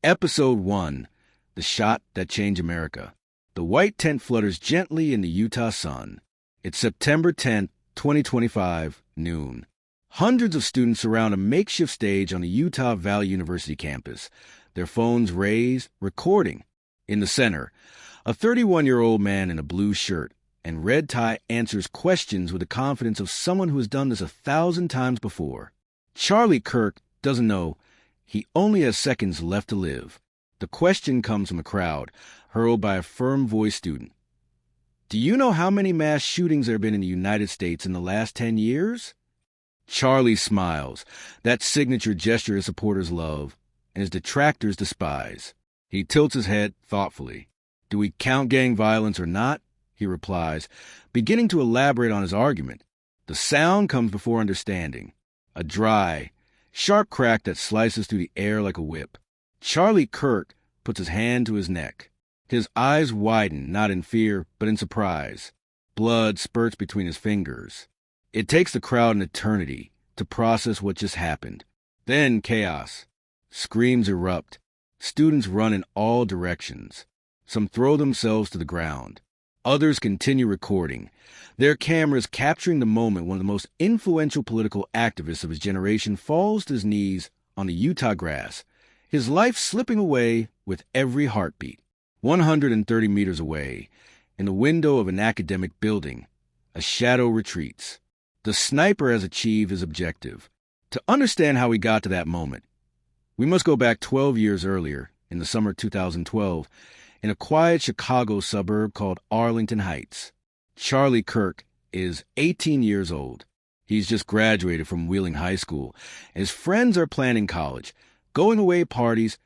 Episode 1, The Shot That Changed America. The white tent flutters gently in the Utah sun. It's September 10th, 2025, noon. Hundreds of students surround a makeshift stage on the Utah Valley University campus, their phones raised, recording. In the center, a 31-year-old man in a blue shirt and red tie answers questions with the confidence of someone who has done this 1,000 times before. Charlie Kirk doesn't know. He only has seconds left to live. The question comes from a crowd, hurled by a firm-voiced student. Do you know how many mass shootings there have been in the United States in the last 10 years? Charlie smiles, that signature gesture his supporters love, and his detractors despise. He tilts his head thoughtfully. Do we count gang violence or not? He replies, beginning to elaborate on his argument. The sound comes before understanding. A dry, sharp crack that slices through the air like a whip. Charlie Kirk puts his hand to his neck. His eyes widen, not in fear, but in surprise. Blood spurts between his fingers. It takes the crowd an eternity to process what just happened. Then chaos. Screams erupt. Students run in all directions. Some throw themselves to the ground. Others continue recording, their cameras capturing the moment one of the most influential political activists of his generation falls to his knees on the Utah grass, his life slipping away with every heartbeat. 130 meters away, in the window of an academic building, a shadow retreats. The sniper has achieved his objective. To understand how we got to that moment, we must go back 12 years earlier, in the summer of 2012, in a quiet Chicago suburb called Arlington Heights. Charlie Kirk is 18 years old. He's just graduated from Wheeling High School. His friends are planning college, going away parties,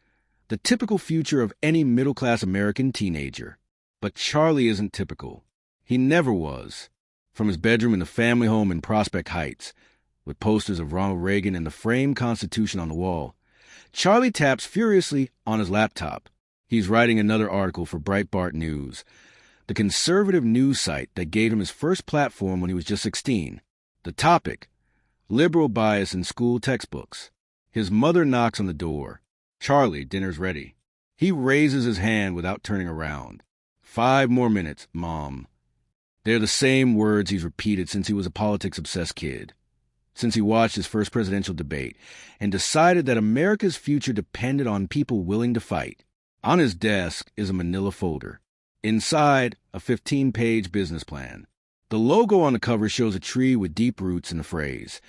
the typical future of any middle-class American teenager. But Charlie isn't typical. He never was. From his bedroom in the family home in Prospect Heights, with posters of Ronald Reagan and the framed Constitution on the wall, Charlie taps furiously on his laptop. He's writing another article for Breitbart News, the conservative news site that gave him his first platform when he was just 16. The topic, liberal bias in school textbooks. His mother knocks on the door. Charlie, dinner's ready. He raises his hand without turning around. 5 more minutes, Mom. They're the same words he's repeated since he was a politics-obsessed kid, since he watched his first presidential debate and decided that America's future depended on people willing to fight. On his desk is a manila folder. Inside, a 15-page business plan. The logo on the cover shows a tree with deep roots in the phrase,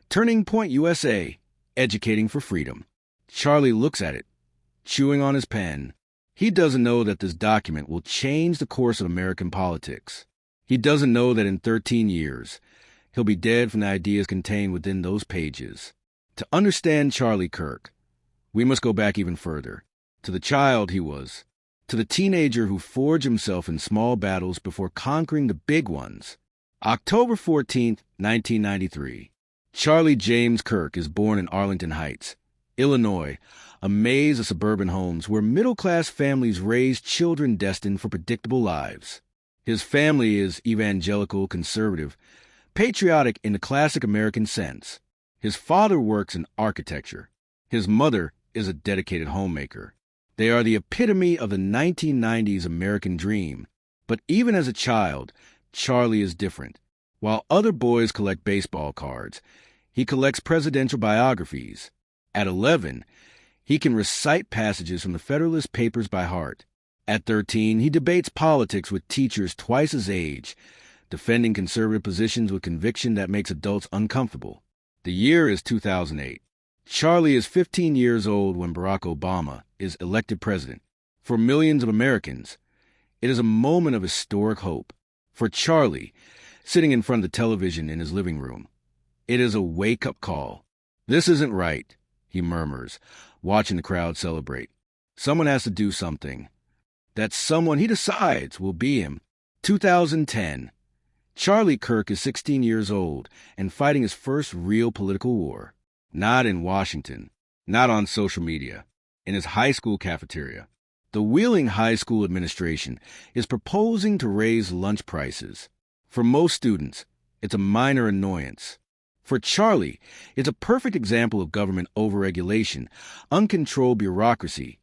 Turning Point USA, Educating for Freedom. Charlie looks at it, chewing on his pen. He doesn't know that this document will change the course of American politics. He doesn't know that in 13 years, he'll be dead from the ideas contained within those pages. To understand Charlie Kirk, we must go back even further. To the child he was, to the teenager who forged himself in small battles before conquering the big ones. October 14th, 1993. Charlie James Kirk is born in Arlington Heights, Illinois, a maze of suburban homes where middle-class families raise children destined for predictable lives. His family is evangelical, conservative, patriotic in the classic American sense. His father works in architecture. His mother is a dedicated homemaker. They are the epitome of the 1990s American dream. But even as a child, Charlie is different. While other boys collect baseball cards, he collects presidential biographies. At 11, he can recite passages from the Federalist Papers by heart. At 13, he debates politics with teachers twice his age, defending conservative positions with conviction that makes adults uncomfortable. The year is 2008. Charlie is 15 years old when Barack Obama is elected president. For millions of Americans, it is a moment of historic hope. For Charlie, sitting in front of the television in his living room, it is a wake-up call. This isn't right, he murmurs, watching the crowd celebrate. Someone has to do something. That someone, he decides, will be him. 2010. Charlie Kirk is 16 years old and fighting his first real political war. Not in Washington, not on social media, in his high school cafeteria. The Wheeling High School administration is proposing to raise lunch prices. For most students, it's a minor annoyance. For Charlie, it's a perfect example of government overregulation, uncontrolled bureaucracy,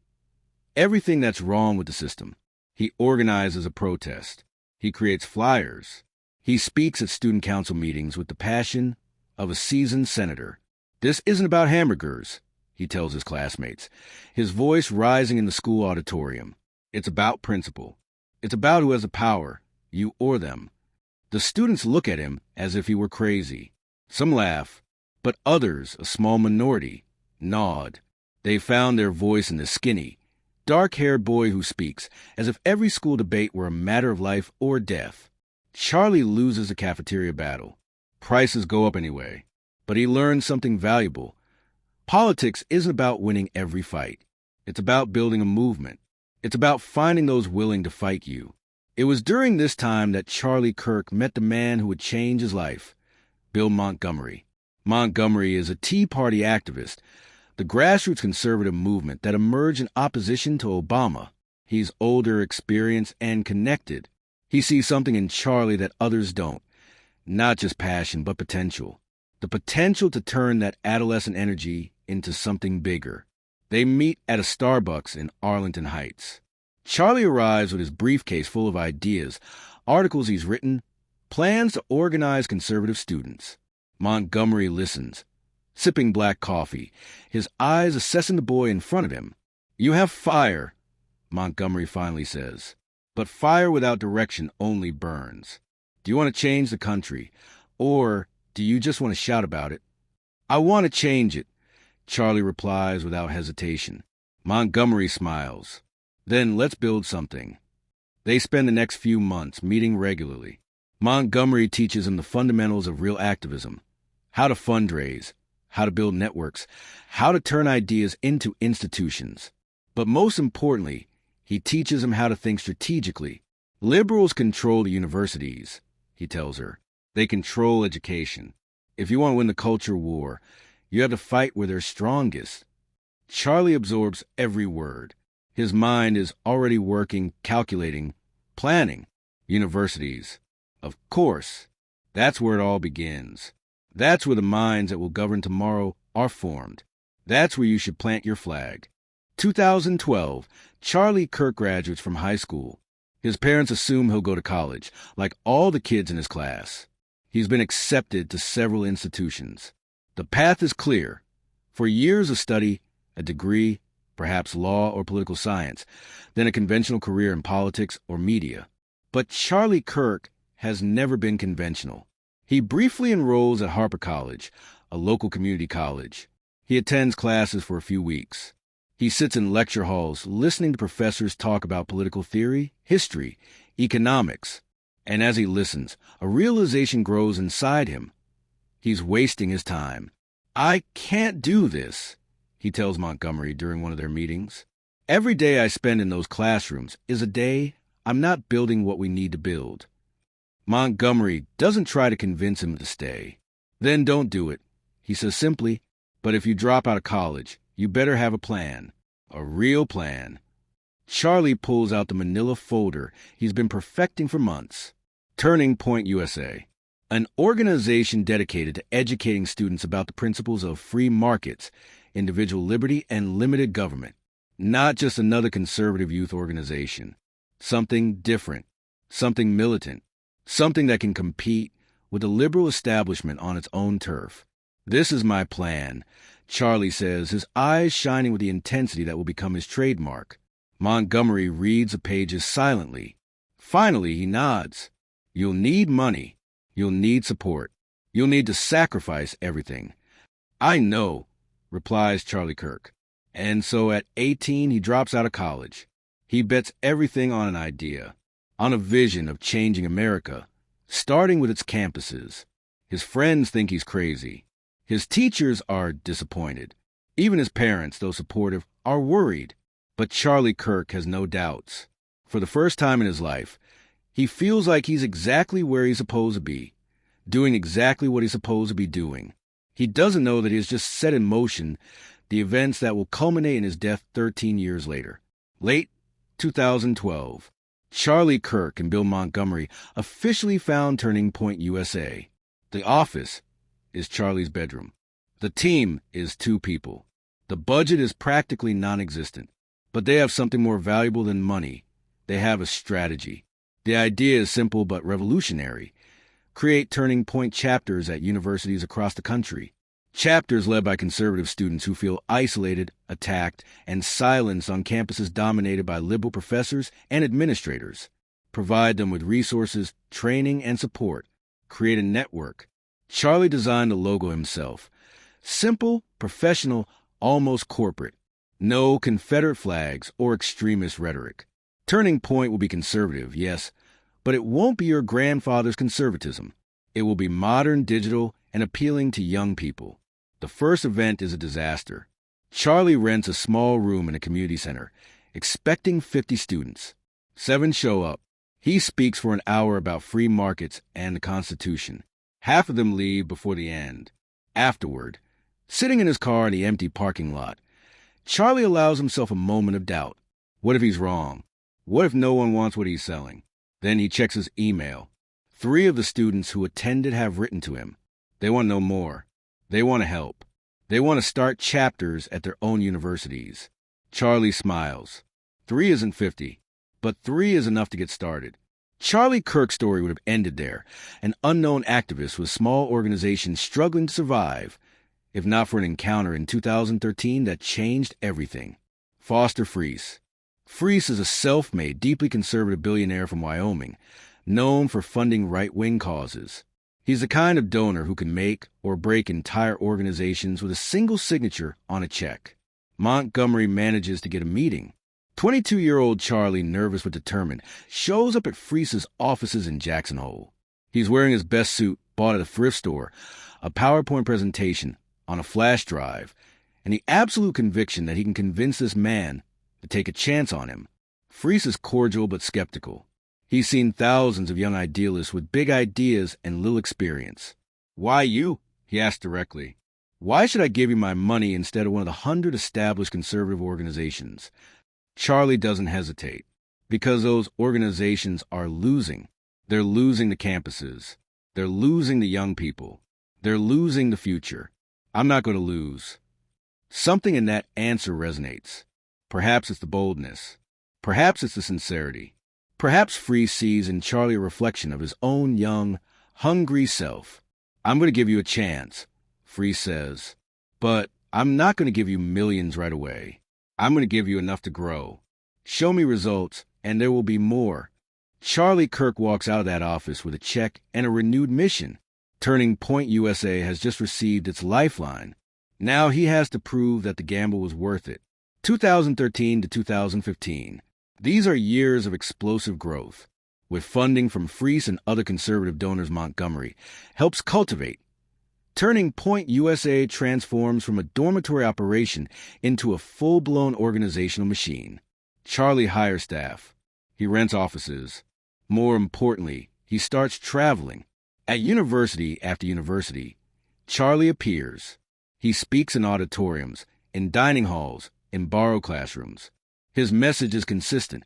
everything that's wrong with the system. He organizes a protest. He creates flyers. He speaks at student council meetings with the passion of a seasoned senator. This isn't about hamburgers, he tells his classmates, his voice rising in the school auditorium. It's about principle. It's about who has the power, you or them. The students look at him as if he were crazy. Some laugh, but others, a small minority, nod. They found their voice in the skinny, dark-haired boy who speaks, as if every school debate were a matter of life or death. Charlie loses a cafeteria battle. Prices go up anyway. But he learns something valuable. Politics isn't about winning every fight. It's about building a movement. It's about finding those willing to fight you. It was during this time that Charlie Kirk met the man who would change his life, Bill Montgomery. Montgomery is a Tea Party activist, the grassroots conservative movement that emerged in opposition to Obama. He's older, experienced, and connected. He sees something in Charlie that others don't. Not just passion, but potential. The potential to turn that adolescent energy into something bigger. They meet at a Starbucks in Arlington Heights. Charlie arrives with his briefcase full of ideas, articles he's written, plans to organize conservative students. Montgomery listens, sipping black coffee, his eyes assessing the boy in front of him. "You have fire," Montgomery finally says. "But fire without direction only burns. Do you want to change the country, or do you just want to shout about it?" "I want to change it," Charlie replies without hesitation. Montgomery smiles. "Then let's build something." They spend the next few months meeting regularly. Montgomery teaches him the fundamentals of real activism, how to fundraise, how to build networks, how to turn ideas into institutions. But most importantly, he teaches him how to think strategically. Liberals control the universities, he tells her. They control education. If you want to win the culture war, you have to fight where they're strongest. Charlie absorbs every word. His mind is already working, calculating, planning. Universities. Of course. That's where it all begins. That's where the minds that will govern tomorrow are formed. That's where you should plant your flag. 2012, Charlie Kirk graduates from high school. His parents assume he'll go to college, like all the kids in his class. He's been accepted to several institutions. The path is clear. For years of study, a degree, perhaps law or political science, then a conventional career in politics or media. But Charlie Kirk has never been conventional. He briefly enrolls at Harper College, a local community college. He attends classes for a few weeks. He sits in lecture halls listening to professors talk about political theory, history, economics. And as he listens, a realization grows inside him. He's wasting his time. "I can't do this," he tells Montgomery during one of their meetings. "Every day I spend in those classrooms is a day I'm not building what we need to build." Montgomery doesn't try to convince him to stay. "Then don't do it," he says simply. "But if you drop out of college, you better have a plan. A real plan." Charlie pulls out the manila folder he's been perfecting for months. Turning Point USA, an organization dedicated to educating students about the principles of free markets, individual liberty, and limited government. Not just another conservative youth organization. Something different, something militant, something that can compete with the liberal establishment on its own turf. "This is my plan," Charlie says, his eyes shining with the intensity that will become his trademark. Montgomery reads the pages silently. Finally, he nods. "You'll need money. You'll need support. You'll need to sacrifice everything." "I know," replies Charlie Kirk. And so at 18, he drops out of college. He bets everything on an idea, on a vision of changing America, starting with its campuses. His friends think he's crazy. His teachers are disappointed. Even his parents, though supportive, are worried. But Charlie Kirk has no doubts. For the first time in his life, he feels like he's exactly where he's supposed to be, doing exactly what he's supposed to be doing. He doesn't know that he has just set in motion the events that will culminate in his death 13 years later. Late 2012, Charlie Kirk and Bill Montgomery officially found Turning Point USA. The office is Charlie's bedroom. The team is 2 people. The budget is practically non-existent. But they have something more valuable than money. They have a strategy. The idea is simple but revolutionary. Create turning point chapters at universities across the country. Chapters led by conservative students who feel isolated, attacked, and silenced on campuses dominated by liberal professors and administrators. Provide them with resources, training, and support. Create a network. Charlie designed the logo himself. Simple, professional, almost corporate. No Confederate flags or extremist rhetoric. Turning Point will be conservative, yes, but it won't be your grandfather's conservatism. It will be modern, digital, and appealing to young people. The first event is a disaster. Charlie rents a small room in a community center, expecting 50 students. 7 show up. He speaks for an hour about free markets and the Constitution. Half of them leave before the end. Afterward, sitting in his car in the empty parking lot, Charlie allows himself a moment of doubt. What if he's wrong? What if no one wants what he's selling? Then he checks his email. 3 of the students who attended have written to him. They want to know more. They want to help. They want to start chapters at their own universities. Charlie smiles. 3 isn't 50, but 3 is enough to get started. Charlie Kirk's story would have ended there, an unknown activist with small organizations struggling to survive, if not for an encounter in 2013 that changed everything. Foster Friess. Friess is a self-made, deeply conservative billionaire from Wyoming, known for funding right-wing causes. He's the kind of donor who can make or break entire organizations with a single signature on a check. Montgomery manages to get a meeting. 22-year-old Charlie, nervous but determined, shows up at Friess's offices in Jackson Hole. He's wearing his best suit, bought at a thrift store, a PowerPoint presentation on a flash drive, and the absolute conviction that he can convince this man to take a chance on him. Friess is cordial but skeptical. He's seen thousands of young idealists with big ideas and little experience. "Why you?" he asked directly. "Why should I give you my money instead of one of the 100 established conservative organizations?" Charlie doesn't hesitate, because those organizations are losing. They're losing the campuses. They're losing the young people. They're losing the future. I'm not going to lose. Something in that answer resonates. Perhaps it's the boldness. Perhaps it's the sincerity. Perhaps Friess sees in Charlie a reflection of his own young, hungry self. "I'm going to give you a chance," Friess says, "but I'm not going to give you millions right away. I'm going to give you enough to grow. Show me results, and there will be more." Charlie Kirk walks out of that office with a check and a renewed mission. Turning Point USA has just received its lifeline. Now he has to prove that the gamble was worth it. 2013 to 2015. These are years of explosive growth, with funding from Friess and other conservative donors. Montgomery helps cultivate. Turning Point USA transforms from a dormitory operation into a full-blown organizational machine. Charlie hires staff. He rents offices. More importantly, he starts traveling. At university after university, Charlie appears. He speaks in auditoriums, in dining halls, in borrowed classrooms. His message is consistent.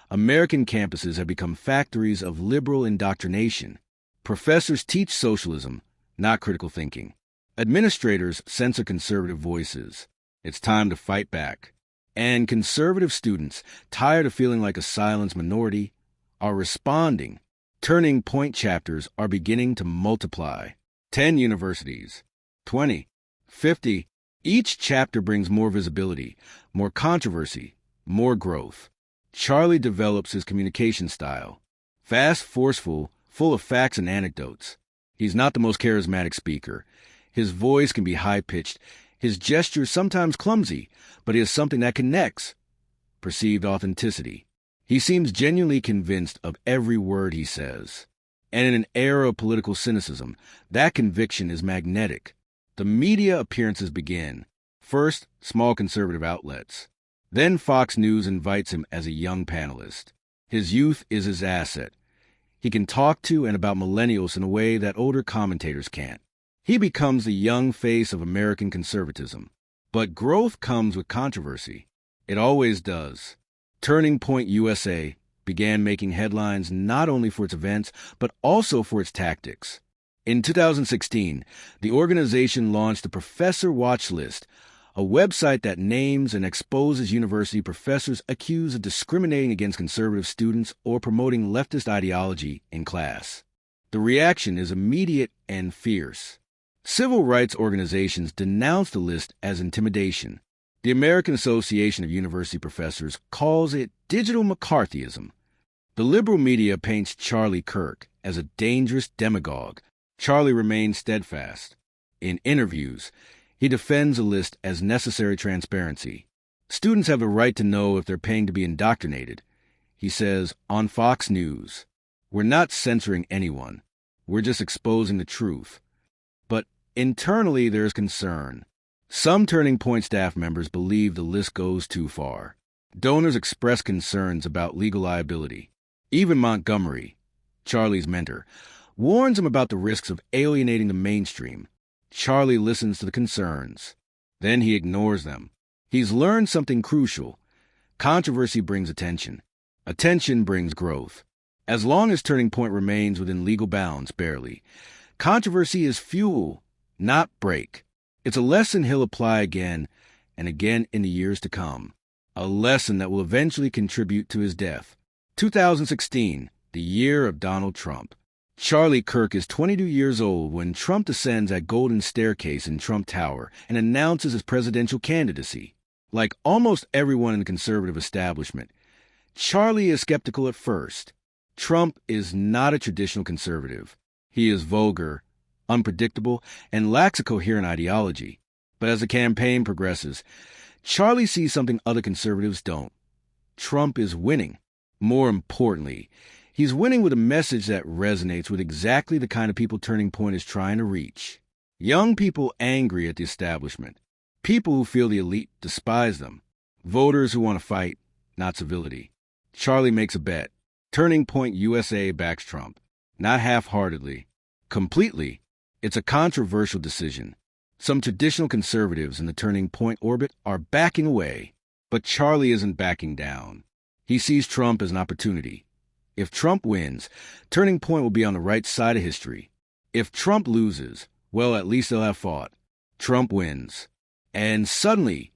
American campuses have become factories of liberal indoctrination. Professors teach socialism, not critical thinking. Administrators censor conservative voices. It's time to fight back. And conservative students, tired of feeling like a silenced minority, are responding. Turning Point chapters are beginning to multiply. 10 universities, 20, 50. Each chapter brings more visibility, more controversy, more growth. Charlie develops his communication style. Fast, forceful, full of facts and anecdotes. He's not the most charismatic speaker. His voice can be high-pitched, his gestures sometimes clumsy, but he has something that connects. Perceived authenticity. He seems genuinely convinced of every word he says. And in an era of political cynicism, that conviction is magnetic. The media appearances begin. First, small conservative outlets. Then Fox News invites him as a young panelist. His youth is his asset. He can talk to and about millennials in a way that older commentators can't. He becomes the young face of American conservatism. But growth comes with controversy. It always does. Turning Point USA began making headlines not only for its events, but also for its tactics. In 2016, the organization launched the Professor Watch List, a website that names and exposes university professors accused of discriminating against conservative students or promoting leftist ideology in class. The reaction is immediate and fierce. Civil rights organizations denounce the list as intimidation. The American Association of University Professors calls it digital McCarthyism. The liberal media paints Charlie Kirk as a dangerous demagogue. Charlie remains steadfast. In interviews, he defends the list as necessary transparency. Students have the right to know if they're paying to be indoctrinated. He says, on Fox News, "We're not censoring anyone. We're just exposing the truth." But internally, there is concern. Some Turning Point staff members believe the list goes too far. Donors express concerns about legal liability. Even Montgomery, Charlie's mentor, warns him about the risks of alienating the mainstream. Charlie listens to the concerns. Then he ignores them. He's learned something crucial. Controversy brings attention. Attention brings growth. As long as Turning Point remains within legal bounds, barely, controversy is fuel, not brake. It's a lesson he'll apply again and again in the years to come. A lesson that will eventually contribute to his death. 2016, the year of Donald Trump. Charlie Kirk is 22 years old when Trump descends at Golden Staircase in Trump Tower and announces his presidential candidacy. Like almost everyone in the conservative establishment, Charlie is skeptical at first. Trump is not a traditional conservative. He is vulgar, unpredictable, and lacks a coherent ideology. But as the campaign progresses, Charlie sees something other conservatives don't. Trump is winning. More importantly, he's winning with a message that resonates with exactly the kind of people Turning Point is trying to reach. Young people angry at the establishment. People who feel the elite despise them. Voters who want to fight, not civility. Charlie makes a bet. Turning Point USA backs Trump. Not half-heartedly. Completely. It's a controversial decision. Some traditional conservatives in the Turning Point orbit are backing away. But Charlie isn't backing down. He sees Trump as an opportunity. If Trump wins, Turning Point will be on the right side of history. If Trump loses, well, at least they'll have fought. Trump wins. And suddenly,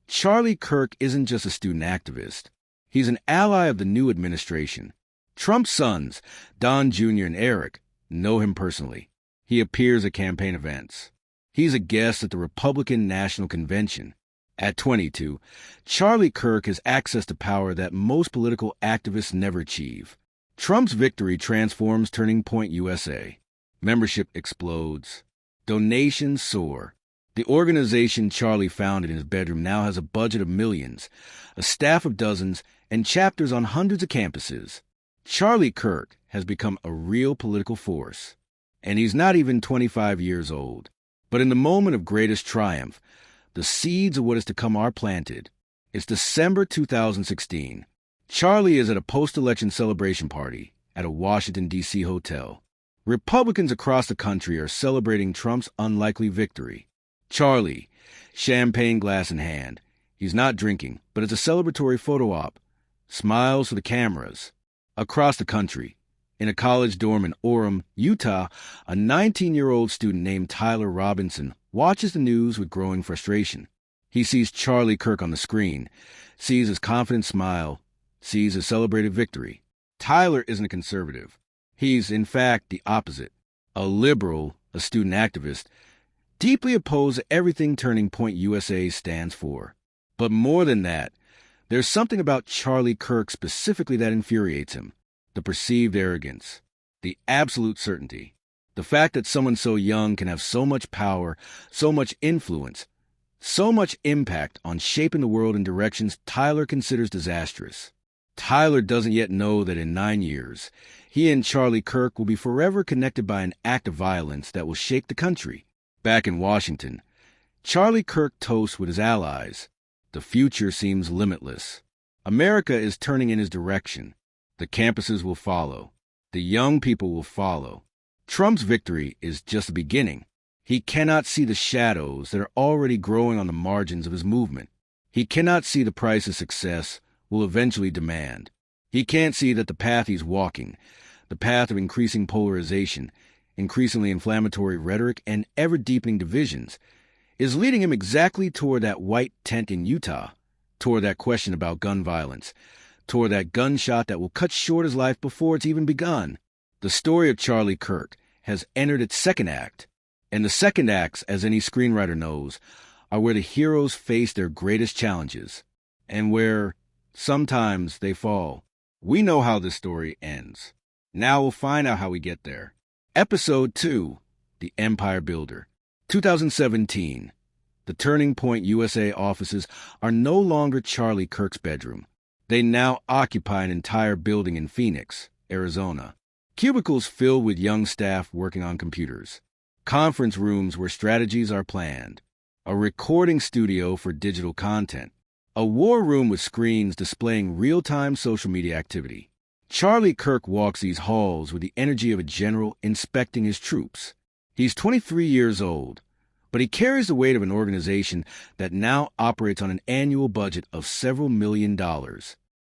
Charlie Kirk isn't just a student activist. He's an ally of the new administration. Trump's sons, Don Jr. and Eric, know him personally. He appears at campaign events. He's a guest at the Republican National Convention. At 22, Charlie Kirk has access to power that most political activists never achieve. Trump's victory transforms Turning Point USA. Membership explodes. Donations soar. The organization Charlie founded in his bedroom now has a budget of millions, a staff of dozens, and chapters on hundreds of campuses. Charlie Kirk has become a real political force. And he's not even 25 years old. But in the moment of greatest triumph, the seeds of what is to come are planted. It's December 2016. Charlie is at a post-election celebration party at a Washington, D.C. hotel. Republicans across the country are celebrating Trump's unlikely victory. Charlie, champagne glass in hand. He's not drinking, but it's a celebratory photo op. Smiles for the cameras. Across the country, in a college dorm in Orem, Utah, a 19-year-old student named Tyler Robinson watches the news with growing frustration. He sees Charlie Kirk on the screen, sees his confident smile, sees his celebrated victory. Tyler isn't a conservative. He's, in fact, the opposite. A liberal, a student activist, deeply opposed to everything Turning Point USA stands for. But more than that, there's something about Charlie Kirk specifically that infuriates him. The perceived arrogance, the absolute certainty, the fact that someone so young can have so much power, so much influence, so much impact on shaping the world in directions Tyler considers disastrous. Tyler doesn't yet know that in 9 years, he and Charlie Kirk will be forever connected by an act of violence that will shake the country. Back in Washington, Charlie Kirk toasts with his allies. The future seems limitless. America is turning in his direction. The campuses will follow. The young people will follow. Trump's victory is just the beginning. He cannot see the shadows that are already growing on the margins of his movement. He cannot see the price his success will eventually demand. He can't see that the path he's walking, the path of increasing polarization, increasingly inflammatory rhetoric, and ever-deepening divisions, is leading him exactly toward that white tent in Utah, toward that question about gun violence, toward that gunshot that will cut short his life before it's even begun. The story of Charlie Kirk has entered its second act, and the second acts, as any screenwriter knows, are where the heroes face their greatest challenges, and where, sometimes, they fall. We know how this story ends. Now we'll find out how we get there. Episode 2, The Empire Builder. 2017. The Turning Point USA offices are no longer Charlie Kirk's bedroom. They now occupy an entire building in Phoenix, Arizona. Cubicles filled with young staff working on computers. Conference rooms where strategies are planned. A recording studio for digital content. A war room with screens displaying real-time social media activity. Charlie Kirk walks these halls with the energy of a general inspecting his troops. He's 23 years old, but he carries the weight of an organization that now operates on an annual budget of several $1 million.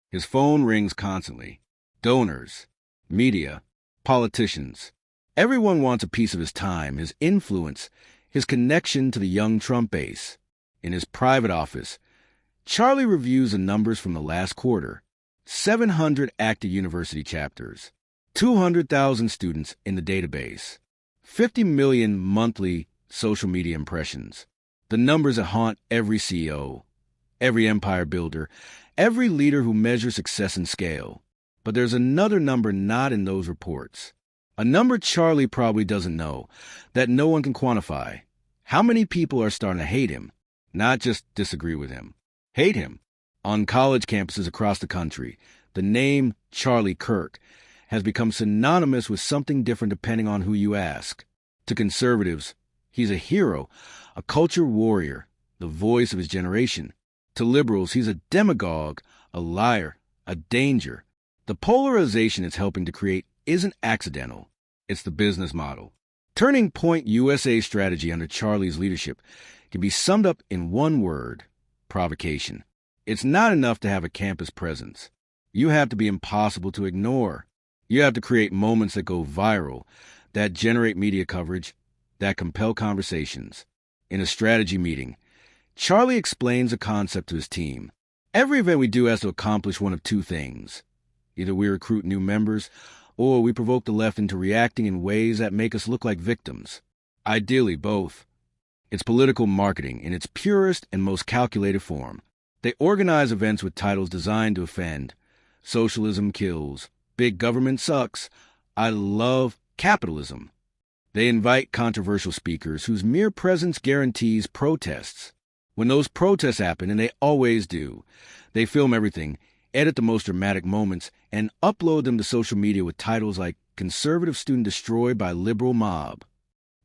His phone rings constantly. Donors, media, politicians. Everyone wants a piece of his time, his influence, his connection to the young Trump base. In his private office, Charlie reviews the numbers from the last quarter. 700 active university chapters, 200,000 students in the database, 50 million monthly social media impressions. The numbers that haunt every CEO, every empire builder, every leader who measures success and scale. But there's another number not in those reports. A number Charlie probably doesn't know, that no one can quantify. How many people are starting to hate him, not just disagree with him? Hate him. On college campuses across the country, the name Charlie Kirk has become synonymous with something different depending on who you ask. To conservatives, he's a hero, a culture warrior, the voice of his generation. To liberals, he's a demagogue, a liar, a danger. The polarization it's helping to create isn't accidental. It's the business model. Turning Point USA's strategy under Charlie's leadership can be summed up in one word: provocation. It's not enough to have a campus presence. You have to be impossible to ignore. You have to create moments that go viral, that generate media coverage, that compel conversations. In a strategy meeting, Charlie explains a concept to his team. Every event we do has to accomplish one of two things. Either we recruit new members, or we provoke the left into reacting in ways that make us look like victims. Ideally, both. It's political marketing in its purest and most calculated form. They organize events with titles designed to offend. Socialism kills. Big government sucks. I love capitalism. They invite controversial speakers whose mere presence guarantees protests. When those protests happen, and they always do, they film everything, edit the most dramatic moments, and upload them to social media with titles like "Conservative Student Destroyed by Liberal Mob."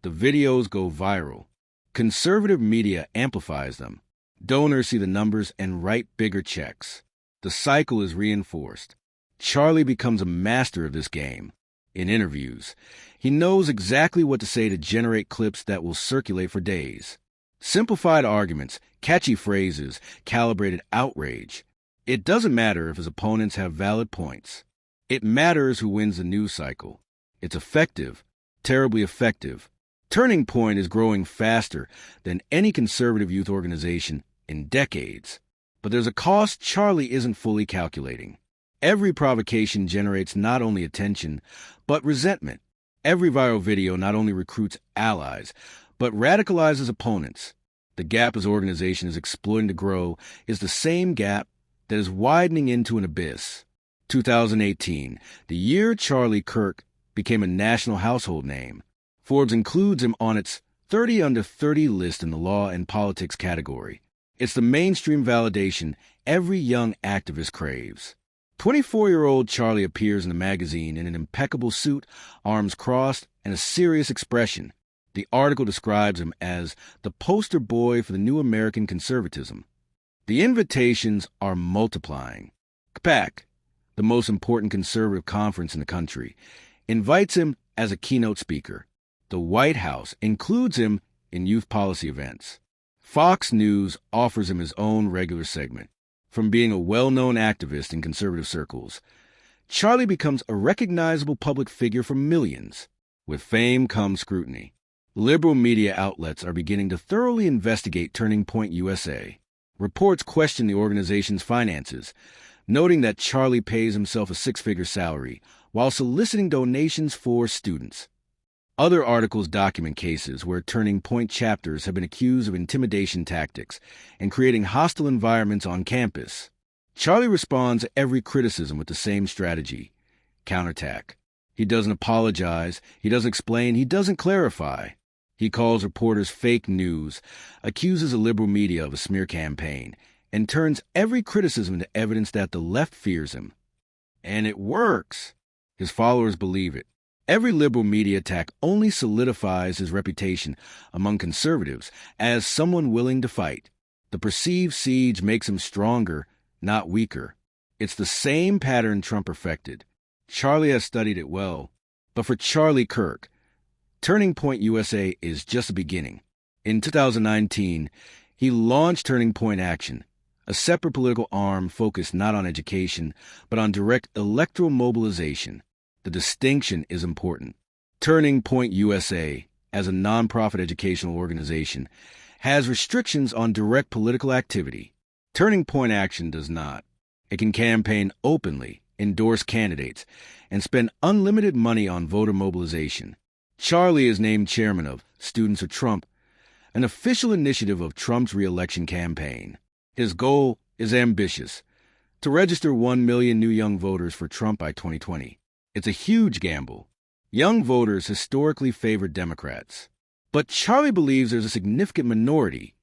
The videos go viral. Conservative media amplifies them. Donors see the numbers and write bigger checks. The cycle is reinforced. Charlie becomes a master of this game. In interviews, he knows exactly what to say to generate clips that will circulate for days. Simplified arguments, catchy phrases, calibrated outrage. It doesn't matter if his opponents have valid points. It matters who wins the news cycle. It's effective, terribly effective. Turning Point is growing faster than any conservative youth organization in decades. But there's a cost Charlie isn't fully calculating. Every provocation generates not only attention, but resentment. Every viral video not only recruits allies, but radicalizes opponents. The gap his organization is exploiting to grow is the same gap that is widening into an abyss. 2018, the year Charlie Kirk became a national household name. Forbes includes him on its 30 under 30 list in the law and politics category. It's the mainstream validation every young activist craves. 24-year-old Charlie appears in the magazine in an impeccable suit, arms crossed, and a serious expression. The article describes him as the poster boy for the new American conservatism. The invitations are multiplying. CPAC, the most important conservative conference in the country, invites him as a keynote speaker. The White House includes him in youth policy events. Fox News offers him his own regular segment. From being a well-known activist in conservative circles, Charlie becomes a recognizable public figure for millions. With fame comes scrutiny. Liberal media outlets are beginning to thoroughly investigate Turning Point USA. Reports question the organization's finances, noting that Charlie pays himself a six-figure salary while soliciting donations for students. Other articles document cases where Turning Point chapters have been accused of intimidation tactics and creating hostile environments on campus. Charlie responds to every criticism with the same strategy: counterattack. He doesn't apologize, he doesn't explain, he doesn't clarify. He calls reporters fake news, accuses the liberal media of a smear campaign, and turns every criticism into evidence that the left fears him. And it works. His followers believe it. Every liberal media attack only solidifies his reputation among conservatives as someone willing to fight. The perceived siege makes him stronger, not weaker. It's the same pattern Trump perfected. Charlie has studied it well. But for Charlie Kirk, Turning Point USA is just a beginning. In 2019, he launched Turning Point Action, a separate political arm focused not on education, but on direct electoral mobilization. The distinction is important. Turning Point USA, as a nonprofit educational organization, has restrictions on direct political activity. Turning Point Action does not. It can campaign openly, endorse candidates, and spend unlimited money on voter mobilization. Charlie is named chairman of Students of Trump, an official initiative of Trump's re-election campaign. His goal is ambitious: to register 1 million new young voters for Trump by 2020. It's a huge gamble. Young voters historically favored Democrats. But Charlie believes there's a significant minority: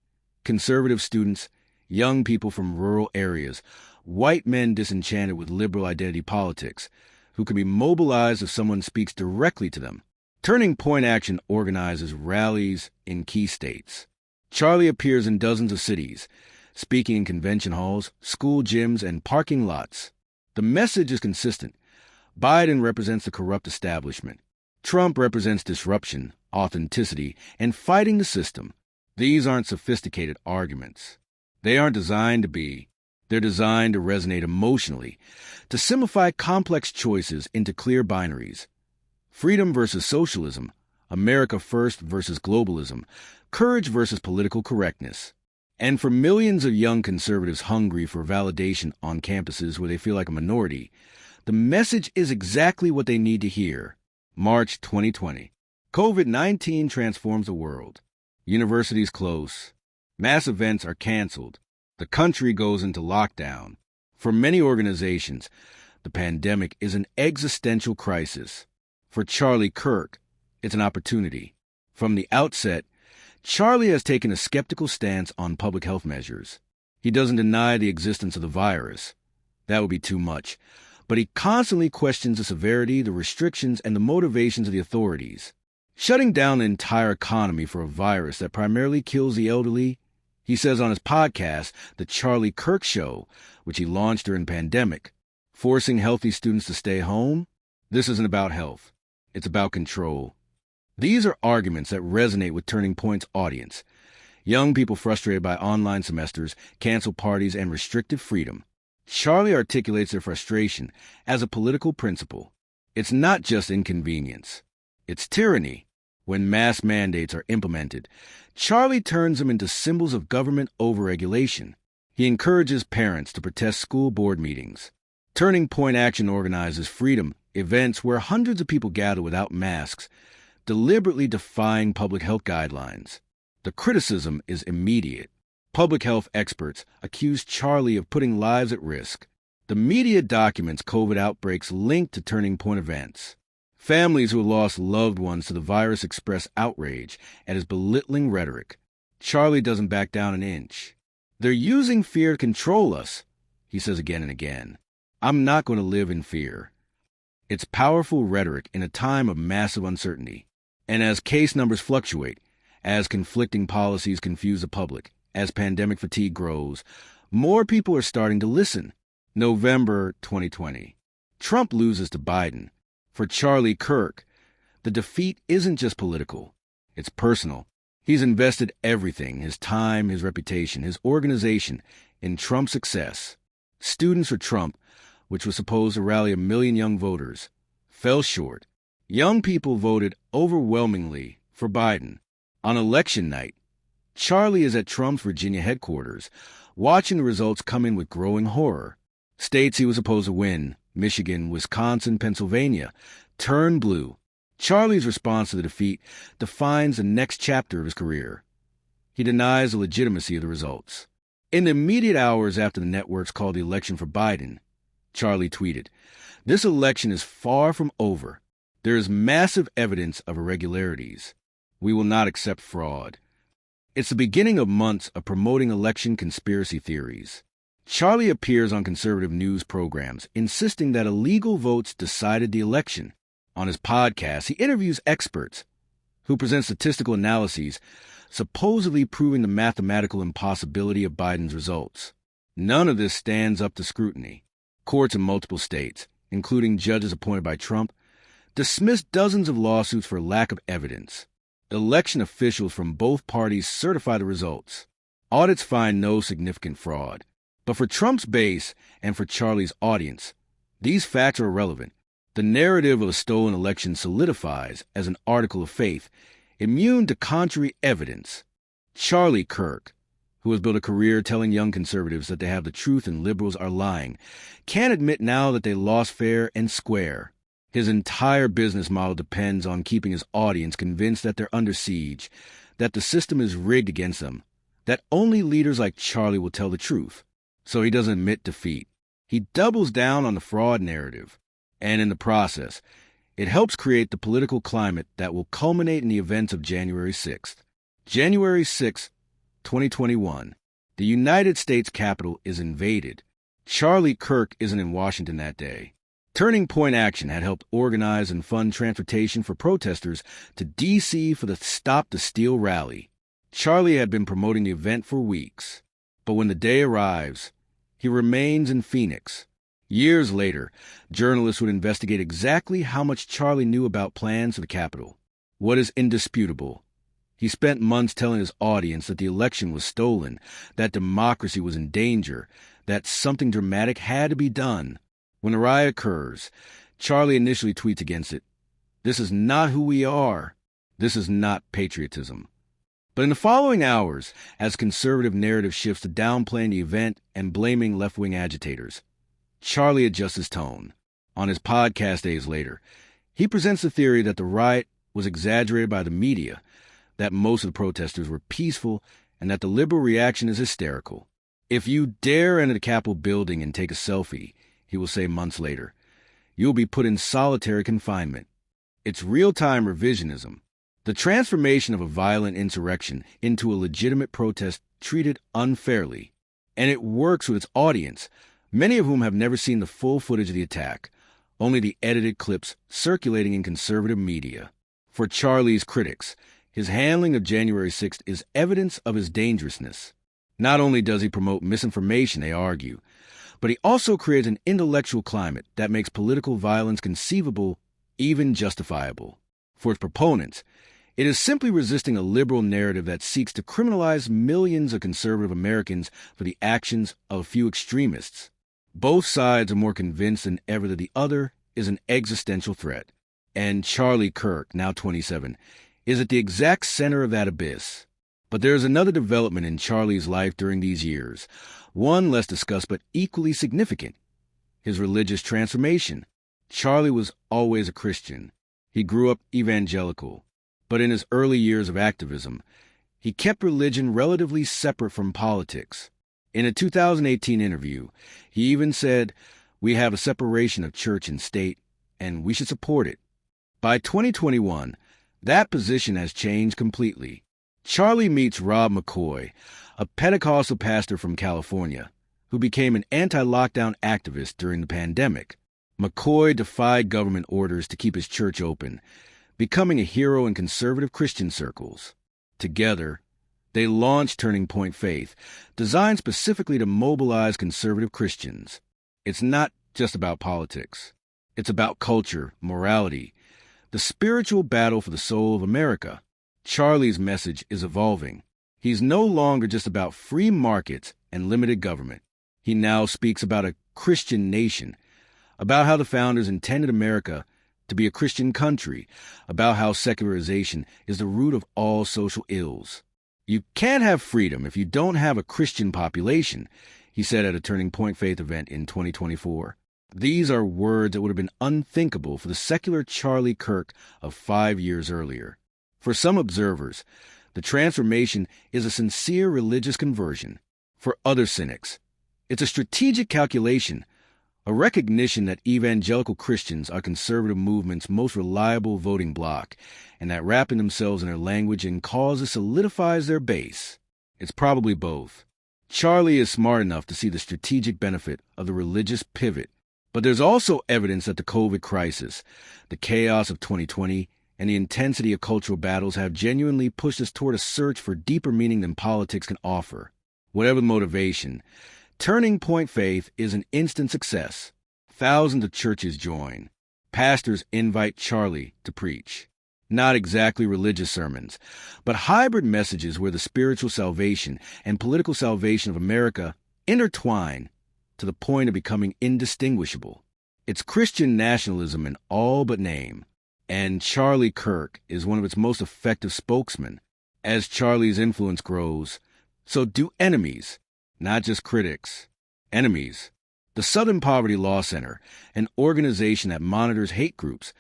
conservative students, young people from rural areas, white men disenchanted with liberal identity politics, who can be mobilized if someone speaks directly to them. Turning Point Action organizes rallies in key states. Charlie appears in dozens of cities, speaking in convention halls, school gyms, and parking lots. The message is consistent. Biden represents the corrupt establishment. Trump represents disruption, authenticity, and fighting the system. These aren't sophisticated arguments. They aren't designed to be. They're designed to resonate emotionally, to simplify complex choices into clear binaries. Freedom versus socialism, America first versus globalism, courage versus political correctness. And for millions of young conservatives hungry for validation on campuses where they feel like a minority, the message is exactly what they need to hear. March 2020. COVID-19 transforms the world. Universities close. Mass events are canceled. The country goes into lockdown. For many organizations, the pandemic is an existential crisis. For Charlie Kirk, it's an opportunity. From the outset, Charlie has taken a skeptical stance on public health measures. He doesn't deny the existence of the virus. That would be too much. But he constantly questions the severity, the restrictions, and the motivations of the authorities. Shutting down the entire economy for a virus that primarily kills the elderly, he says on his podcast, The Charlie Kirk Show, which he launched during the pandemic, forcing healthy students to stay home. This isn't about health. It's about control. These are arguments that resonate with Turning Point's audience. Young people frustrated by online semesters, canceled parties, and restrictive freedom. Charlie articulates their frustration as a political principle. It's not just inconvenience. It's tyranny. When mass mandates are implemented, Charlie turns them into symbols of government overregulation. He encourages parents to protest school board meetings. Turning Point Action organizes freedom events where hundreds of people gather without masks, deliberately defying public health guidelines. The criticism is immediate. Public health experts accuse Charlie of putting lives at risk. The media documents COVID outbreaks linked to Turning Point events. Families who lost loved ones to the virus express outrage at his belittling rhetoric. Charlie doesn't back down an inch. They're using fear to control us, he says again and again. I'm not going to live in fear. It's powerful rhetoric in a time of massive uncertainty. And as case numbers fluctuate, as conflicting policies confuse the public, as pandemic fatigue grows, more people are starting to listen. November 2020. Trump loses to Biden. For Charlie Kirk, the defeat isn't just political. It's personal. He's invested everything, his time, his reputation, his organization, in Trump's success. Students for Trump, which was supposed to rally 1 million young voters, fell short. Young people voted overwhelmingly for Biden. On election night, Charlie is at Trump's Virginia headquarters, watching the results come in with growing horror. States he was supposed to win, Michigan, Wisconsin, Pennsylvania, turned blue. Charlie's response to the defeat defines the next chapter of his career. He denies the legitimacy of the results. In the immediate hours after the networks called the election for Biden, Charlie tweeted, "This election is far from over. There is massive evidence of irregularities. We will not accept fraud." It's the beginning of months of promoting election conspiracy theories. Charlie appears on conservative news programs, insisting that illegal votes decided the election. On his podcast, he interviews experts who present statistical analyses supposedly proving the mathematical impossibility of Biden's results. None of this stands up to scrutiny. Courts in multiple states, including judges appointed by Trump, dismissed dozens of lawsuits for lack of evidence. Election officials from both parties certify the results. Audits find no significant fraud. But for Trump's base and for Charlie's audience, these facts are irrelevant. The narrative of a stolen election solidifies as an article of faith, immune to contrary evidence. Charlie Kirk, who has built a career telling young conservatives that they have the truth and liberals are lying, can't admit now that they lost fair and square. His entire business model depends on keeping his audience convinced that they're under siege, that the system is rigged against them, that only leaders like Charlie will tell the truth. So he doesn't admit defeat. He doubles down on the fraud narrative. And in the process, it helps create the political climate that will culminate in the events of January 6th. January 6th, 2021. The United States Capitol is invaded. Charlie Kirk isn't in Washington that day. Turning Point Action had helped organize and fund transportation for protesters to D.C. for the Stop the Steal rally. Charlie had been promoting the event for weeks. But when the day arrives, he remains in Phoenix. Years later, journalists would investigate exactly how much Charlie knew about plans for the Capitol. What is indisputable? He spent months telling his audience that the election was stolen, that democracy was in danger, that something dramatic had to be done. When a riot occurs, Charlie initially tweets against it. "This is not who we are. This is not patriotism." But in the following hours, as conservative narrative shifts to downplaying the event and blaming left-wing agitators, Charlie adjusts his tone. On his podcast days later, he presents the theory that the riot was exaggerated by the media, that most of the protesters were peaceful, and that the liberal reaction is hysterical. "If you dare enter the Capitol building and take a selfie," he will say months later, "you'll be put in solitary confinement." It's real-time revisionism. The transformation of a violent insurrection into a legitimate protest treated unfairly. And it works with its audience, many of whom have never seen the full footage of the attack, only the edited clips circulating in conservative media. For Charlie's critics, his handling of January 6th is evidence of his dangerousness. Not only does he promote misinformation, they argue, but he also creates an intellectual climate that makes political violence conceivable, even justifiable. For its proponents, it is simply resisting a liberal narrative that seeks to criminalize millions of conservative Americans for the actions of a few extremists. Both sides are more convinced than ever that the other is an existential threat. And Charlie Kirk, now 27, is at the exact center of that abyss. But there is another development in Charlie's life during these years, one less discussed but equally significant: his religious transformation. Charlie was always a Christian. He grew up evangelical. But in his early years of activism, he kept religion relatively separate from politics. In a 2018 interview, he even said, "We have a separation of church and state, and we should support it." By 2021, that position has changed completely. Charlie meets Rob McCoy, a Pentecostal pastor from California, who became an anti-lockdown activist during the pandemic. McCoy defied government orders to keep his church open, becoming a hero in conservative Christian circles. Together, they launched Turning Point Faith, designed specifically to mobilize conservative Christians. It's not just about politics. It's about culture, morality, the spiritual battle for the soul of America. Charlie's message is evolving. He's no longer just about free markets and limited government. He now speaks about a Christian nation, about how the founders intended America to be a Christian country, about how secularization is the root of all social ills. You can't have freedom if you don't have a Christian population, he said at a Turning Point Faith event in 2024. These are words that would have been unthinkable for the secular Charlie Kirk of 5 years earlier. For some observers, the transformation is a sincere religious conversion. For other cynics, it's a strategic calculation, a recognition that evangelical Christians are conservative movement's most reliable voting bloc, and that wrapping themselves in their language and causes solidifies their base. It's probably both. Charlie is smart enough to see the strategic benefit of the religious pivot, but there's also evidence that the COVID crisis, the chaos of 2020, and the intensity of cultural battles have genuinely pushed us toward a search for deeper meaning than politics can offer. Whatever the motivation, Turning Point Faith is an instant success. Thousands of churches join. Pastors invite Charlie to preach. Not exactly religious sermons, but hybrid messages where the spiritual salvation and political salvation of America intertwine to the point of becoming indistinguishable. It's Christian nationalism in all but name. And Charlie Kirk is one of its most effective spokesmen. As Charlie's influence grows, so do enemies, not just critics. Enemies. The Southern Poverty Law Center, an organization that monitors hate groups,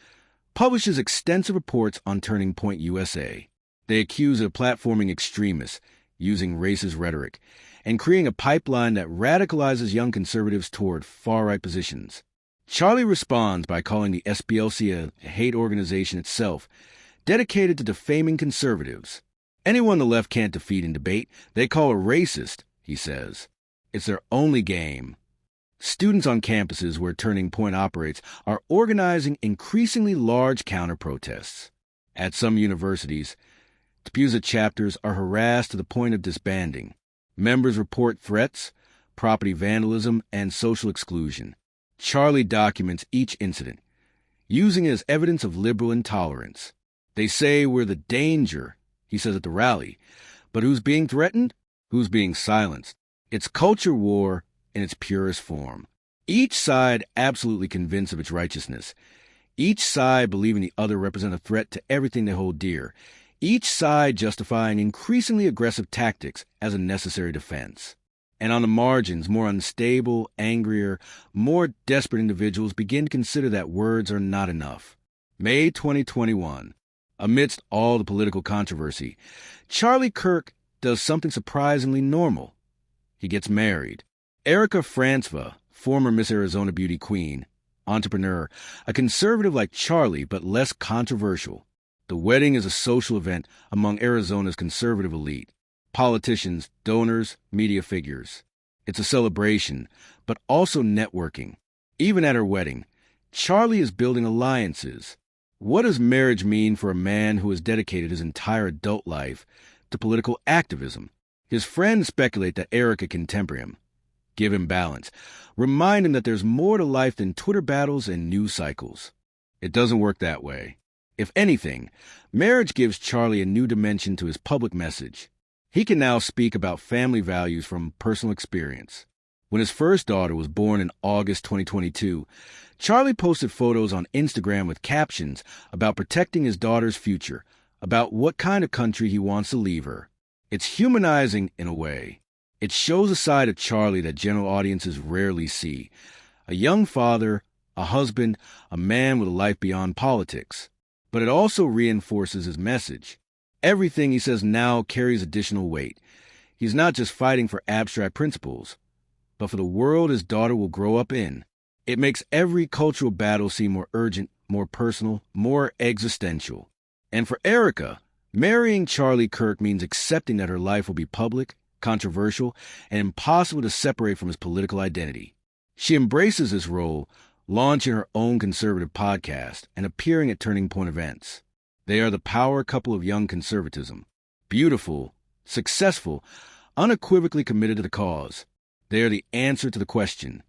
publishes extensive reports on Turning Point USA. They accuse it of platforming extremists, using racist rhetoric, and creating a pipeline that radicalizes young conservatives toward far-right positions. Charlie responds by calling the SPLC a hate organization itself, dedicated to defaming conservatives. Anyone the left can't defeat in debate, they call a racist, he says. It's their only game. Students on campuses where Turning Point operates are organizing increasingly large counter-protests. At some universities, TPUSA chapters are harassed to the point of disbanding. Members report threats, property vandalism, and social exclusion. Charlie documents each incident, using it as evidence of liberal intolerance. They say we're the danger, he says at the rally. But who's being threatened? Who's being silenced? It's culture war in its purest form. Each side absolutely convinced of its righteousness. Each side believing the other represents a threat to everything they hold dear. Each side justifying increasingly aggressive tactics as a necessary defense. And on the margins, more unstable, angrier, more desperate individuals begin to consider that words are not enough. May 2021. Amidst all the political controversy, Charlie Kirk does something surprisingly normal. He gets married. Erica Frantzva, former Miss Arizona beauty queen, entrepreneur, a conservative like Charlie but less controversial. The wedding is a social event among Arizona's conservative elite. Politicians, donors, media figures. It's a celebration, but also networking. Even at her wedding, Charlie is building alliances. What does marriage mean for a man who has dedicated his entire adult life to political activism? His friends speculate that Erica can temper him, give him balance, remind him that there's more to life than Twitter battles and news cycles. It doesn't work that way. If anything, marriage gives Charlie a new dimension to his public message. He can now speak about family values from personal experience. When his first daughter was born in August 2022, Charlie posted photos on Instagram with captions about protecting his daughter's future, about what kind of country he wants to leave her. It's humanizing in a way. It shows a side of Charlie that general audiences rarely see. A young father, a husband, a man with a life beyond politics. But it also reinforces his message. Everything he says now carries additional weight. He's not just fighting for abstract principles, but for the world his daughter will grow up in. It makes every cultural battle seem more urgent, more personal, more existential. And for Erica, marrying Charlie Kirk means accepting that her life will be public, controversial, and impossible to separate from his political identity. She embraces this role, launching her own conservative podcast and appearing at Turning Point events. They are the power couple of young conservatism. Beautiful, successful, unequivocally committed to the cause. They are the answer to the question,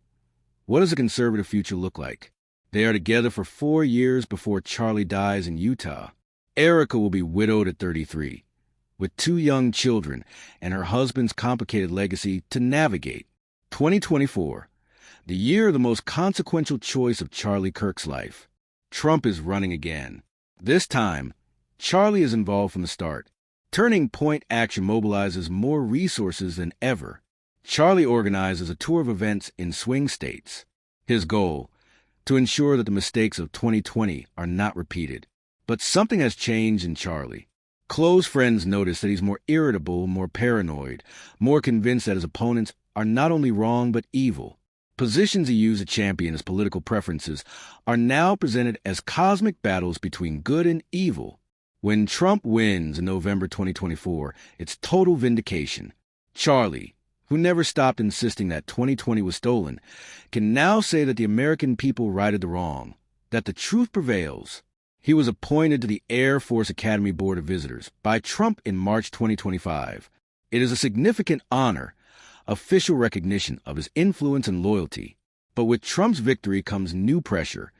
what does a conservative future look like? They are together for 4 years before Charlie dies in Utah. Erica will be widowed at 33, with 2 young children and her husband's complicated legacy to navigate. 2024, the year of the most consequential choice of Charlie Kirk's life. Trump is running again. This time, Charlie is involved from the start. Turning Point Action mobilizes more resources than ever. Charlie organizes a tour of events in swing states. His goal, to ensure that the mistakes of 2020 are not repeated. But something has changed in Charlie. Close friends notice that he's more irritable, more paranoid, more convinced that his opponents are not only wrong but evil. Positions he used to champion his political preferences are now presented as cosmic battles between good and evil. When Trump wins in November 2024, it's total vindication. Charlie, who never stopped insisting that 2020 was stolen, can now say that the American people righted the wrong, that the truth prevails. He was appointed to the Air Force Academy Board of Visitors by Trump in March 2025. It is a significant honor, official recognition of his influence and loyalty. But with Trump's victory comes new pressure.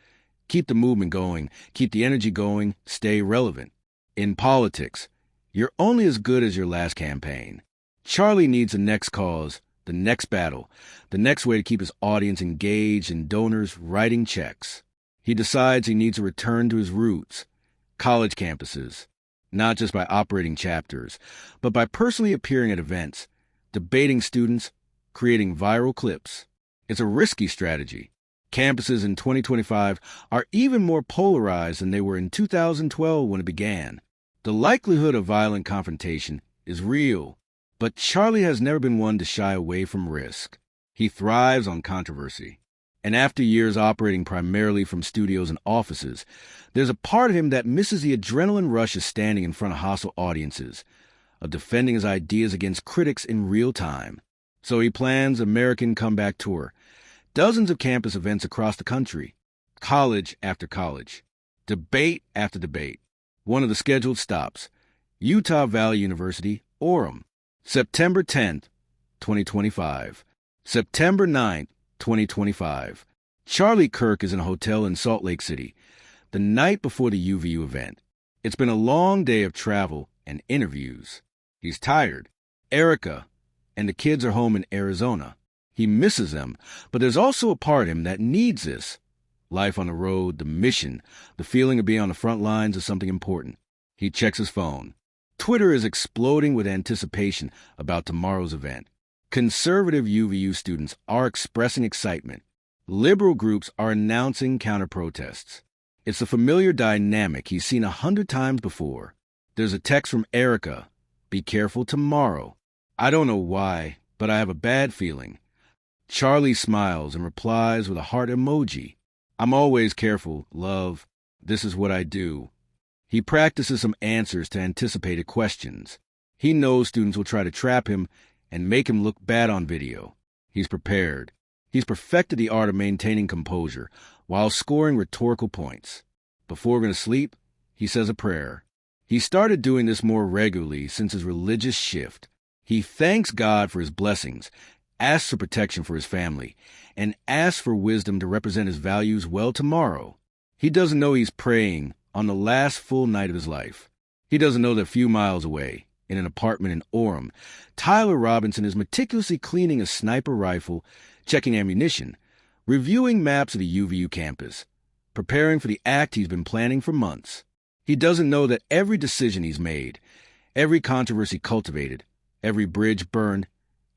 Keep the movement going, keep the energy going, stay relevant. In politics, you're only as good as your last campaign. Charlie needs the next cause, the next battle, the next way to keep his audience engaged and donors writing checks. He decides he needs to return to his roots, college campuses, not just by operating chapters, but by personally appearing at events, debating students, creating viral clips. It's a risky strategy. Campuses in 2025 are even more polarized than they were in 2012 when it began. The likelihood of violent confrontation is real, but Charlie has never been one to shy away from risk. He thrives on controversy. And after years operating primarily from studios and offices, there's a part of him that misses the adrenaline rush of standing in front of hostile audiences, of defending his ideas against critics in real time. So he plans American Comeback Tour, dozens of campus events across the country, college after college, debate after debate. One of the scheduled stops, Utah Valley University, Orem, September 10th, 2025. September 9th, 2025. Charlie Kirk is in a hotel in Salt Lake City, the night before the UVU event. It's been a long day of travel and interviews. He's tired. Erica and the kids are home in Arizona. He misses them, but there's also a part of him that needs this. Life on the road, the mission, the feeling of being on the front lines of something important. He checks his phone. Twitter is exploding with anticipation about tomorrow's event. Conservative UVU students are expressing excitement. Liberal groups are announcing counter-protests. It's a familiar dynamic he's seen 100 times before. There's a text from Erica. Be careful tomorrow. I don't know why, but I have a bad feeling. Charlie smiles and replies with a heart emoji. I'm always careful, love. This is what I do. He practices some answers to anticipated questions. He knows students will try to trap him and make him look bad on video. He's prepared. He's perfected the art of maintaining composure while scoring rhetorical points. Before going to sleep, he says a prayer. He started doing this more regularly since his religious shift. He thanks God for his blessings, asks for protection for his family, and asks for wisdom to represent his values well tomorrow. He doesn't know he's praying on the last full night of his life. He doesn't know that a few miles away, in an apartment in Orem, Tyler Robinson is meticulously cleaning a sniper rifle, checking ammunition, reviewing maps of the UVU campus, preparing for the act he's been planning for months. He doesn't know that every decision he's made, every controversy cultivated, every bridge burned,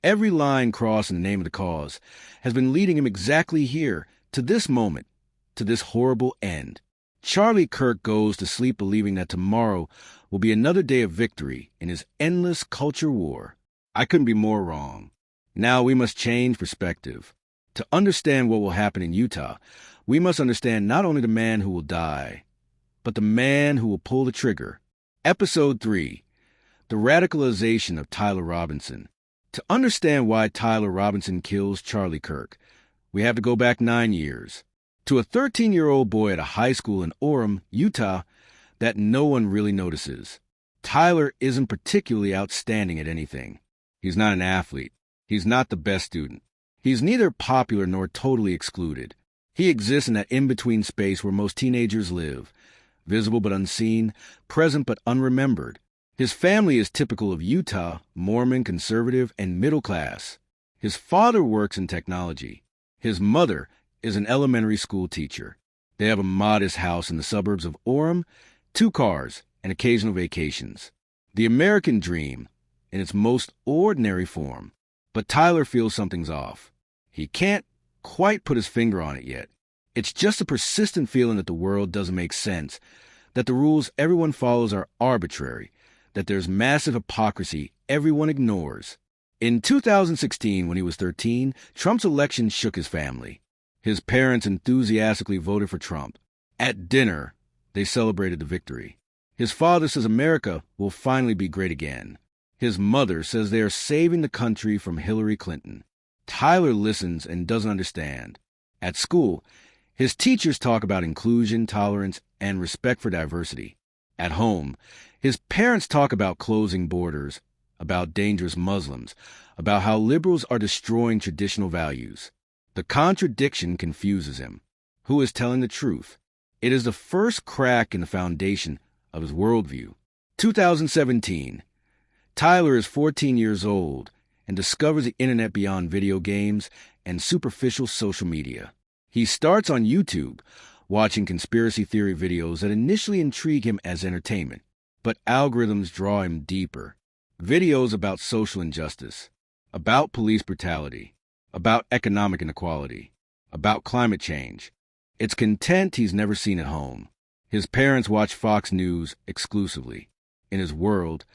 every line crossed in the name of the cause, has been leading him exactly here, to this moment, to this horrible end. Charlie Kirk goes to sleep believing that tomorrow will be another day of victory in his endless culture war. I couldn't be more wrong. Now we must change perspective. To understand what will happen in Utah, we must understand not only the man who will die, but the man who will pull the trigger. Episode 3. The radicalization of Tyler Robinson. To understand why Tyler Robinson kills Charlie Kirk, we have to go back 9 years. To a 13-year-old boy at a high school in Orem, Utah, that no one really notices. Tyler isn't particularly outstanding at anything. He's not an athlete. He's not the best student. He's neither popular nor totally excluded. He exists in that in-between space where most teenagers live, visible but unseen, present but unremembered. His family is typical of Utah, Mormon, conservative, and middle class. His father works in technology. His mother is an elementary school teacher. They have a modest house in the suburbs of Orem, 2 cars, and occasional vacations. The American dream in its most ordinary form. But Tyler feels something's off. He can't quite put his finger on it yet. It's just a persistent feeling that the world doesn't make sense, that the rules everyone follows are arbitrary, that there's massive hypocrisy everyone ignores. In 2016, when he was 13, Trump's election shook his family. His parents enthusiastically voted for Trump. At dinner, they celebrated the victory. His father says America will finally be great again. His mother says they are saving the country from Hillary Clinton. Tyler listens and doesn't understand. At school, his teachers talk about inclusion, tolerance, and respect for diversity. At home, his parents talk about closing borders, about dangerous Muslims, about how liberals are destroying traditional values. The contradiction confuses him. Who is telling the truth? It is the first crack in the foundation of his worldview. 2017. Tyler is 14 years old and discovers the internet beyond video games and superficial social media. He starts on YouTube, watching conspiracy theory videos that initially intrigue him as entertainment, but algorithms draw him deeper. Videos about social injustice, about police brutality, about economic inequality, about climate change. It's content he's never seen at home. His parents watch Fox News exclusively. In his world,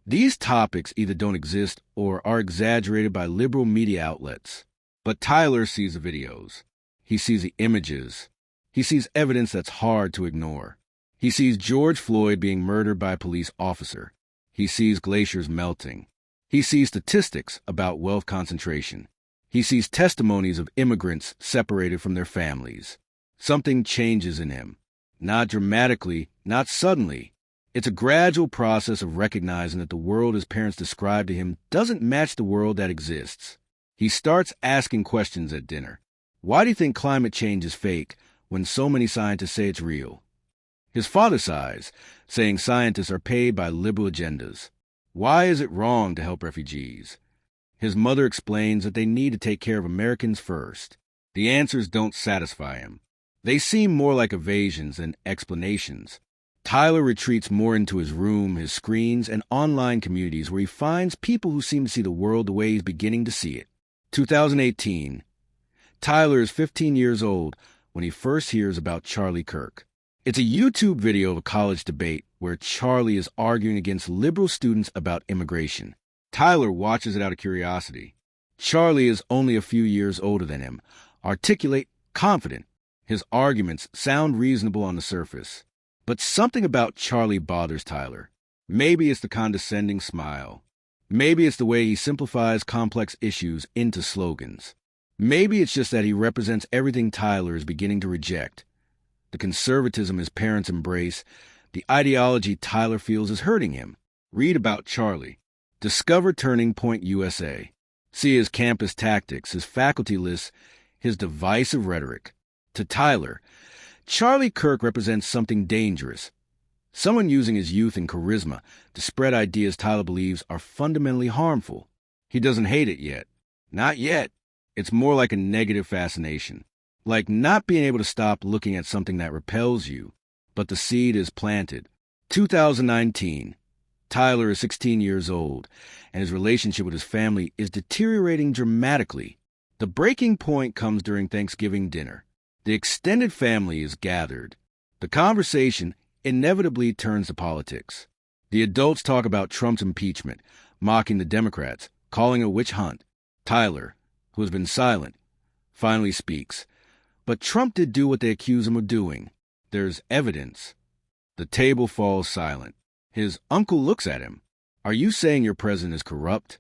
these topics either don't exist or are exaggerated by liberal media outlets. But Tyler sees the videos. He sees the images. He sees evidence that's hard to ignore. He sees George Floyd being murdered by a police officer. He sees glaciers melting. He sees statistics about wealth concentration. He sees testimonies of immigrants separated from their families. Something changes in him. Not dramatically, not suddenly. It's a gradual process of recognizing that the world his parents describe to him doesn't match the world that exists. He starts asking questions at dinner. Why do you think climate change is fake when so many scientists say it's real? His father sighs, saying scientists are paid by liberal agendas. Why is it wrong to help refugees? His mother explains that they need to take care of Americans first. The answers don't satisfy him. They seem more like evasions than explanations. Tyler retreats more into his room, his screens, and online communities where he finds people who seem to see the world the way he's beginning to see it. 2018. Tyler is 15 years old when he first hears about Charlie Kirk. It's a YouTube video of a college debate where Charlie is arguing against liberal students about immigration. Tyler watches it out of curiosity. Charlie is only a few years older than him, articulate, confident. His arguments sound reasonable on the surface. But something about Charlie bothers Tyler. Maybe it's the condescending smile. Maybe it's the way he simplifies complex issues into slogans. Maybe it's just that he represents everything Tyler is beginning to reject. The conservatism his parents embrace, the ideology Tyler feels is hurting him. Read about Charlie. Discover Turning Point USA. See his campus tactics, his faculty lists, his divisive rhetoric. To Tyler, Charlie Kirk represents something dangerous. Someone using his youth and charisma to spread ideas Tyler believes are fundamentally harmful. He doesn't hate it yet. Not yet. It's more like a negative fascination. Like not being able to stop looking at something that repels you. But the seed is planted. 2019. Tyler is 16 years old, and his relationship with his family is deteriorating dramatically. The breaking point comes during Thanksgiving dinner. The extended family is gathered. The conversation inevitably turns to politics. The adults talk about Trump's impeachment, mocking the Democrats, calling it a witch hunt. Tyler, who has been silent, finally speaks. But Trump did do what they accuse him of doing. There's evidence. The table falls silent. His uncle looks at him. Are you saying your president is corrupt?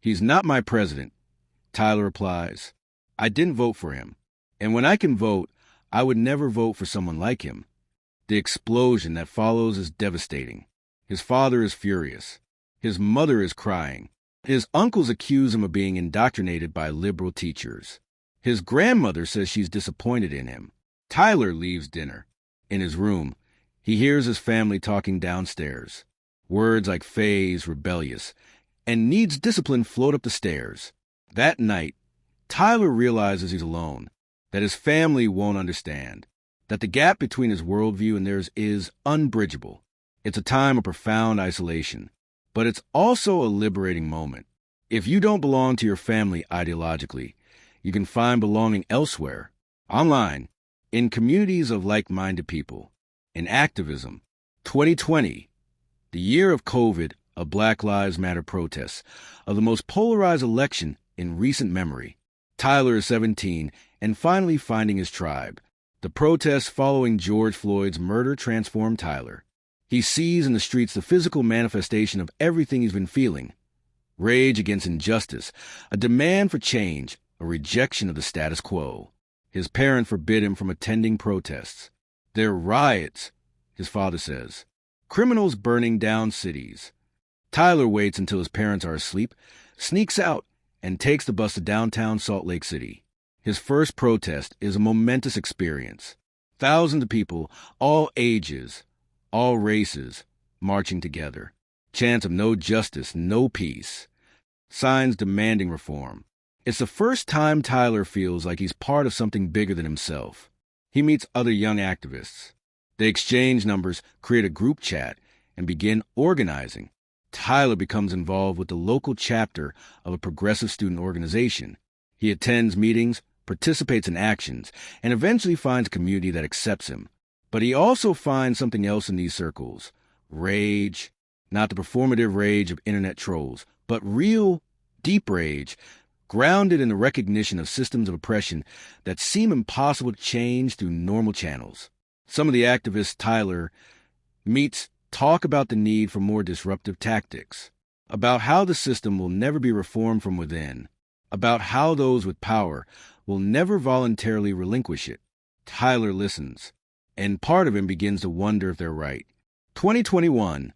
He's not my president, Tyler replies. I didn't vote for him. And when I can vote, I would never vote for someone like him. The explosion that follows is devastating. His father is furious. His mother is crying. His uncles accuse him of being indoctrinated by liberal teachers. His grandmother says she's disappointed in him. Tyler leaves dinner. In his room, he hears his family talking downstairs. Words like phase, rebellious, and needs discipline float up the stairs. That night, Tyler realizes he's alone, that his family won't understand. that the gap between his worldview and theirs is unbridgeable. It's a time of profound isolation, but it's also a liberating moment. If you don't belong to your family ideologically, you can find belonging elsewhere, online, in communities of like-minded people, in activism. 2020, the year of COVID, of Black Lives Matter protests, of the most polarized election in recent memory. Tyler is 17 and finally finding his tribe. The protests following George Floyd's murder transformed Tyler. He sees in the streets the physical manifestation of everything he's been feeling. Rage against injustice, a demand for change, a rejection of the status quo. His parents forbid him from attending protests. They're riots, his father says. Criminals burning down cities. Tyler waits until his parents are asleep, sneaks out, and takes the bus to downtown Salt Lake City. His first protest is a momentous experience. Thousands of people, all ages, all races, marching together. Chants of no justice, no peace. Signs demanding reform. It's the first time Tyler feels like he's part of something bigger than himself. He meets other young activists. They exchange numbers, create a group chat, and begin organizing. Tyler becomes involved with the local chapter of a progressive student organization. He attends meetings, participates in actions, and eventually finds a community that accepts him. But he also finds something else in these circles. Rage. Not the performative rage of internet trolls, but real, deep rage, grounded in the recognition of systems of oppression that seem impossible to change through normal channels. Some of the activists Tyler meets talk about the need for more disruptive tactics, about how the system will never be reformed from within, about how those with power will never voluntarily relinquish it. Tyler listens, and part of him begins to wonder if they're right. 2021.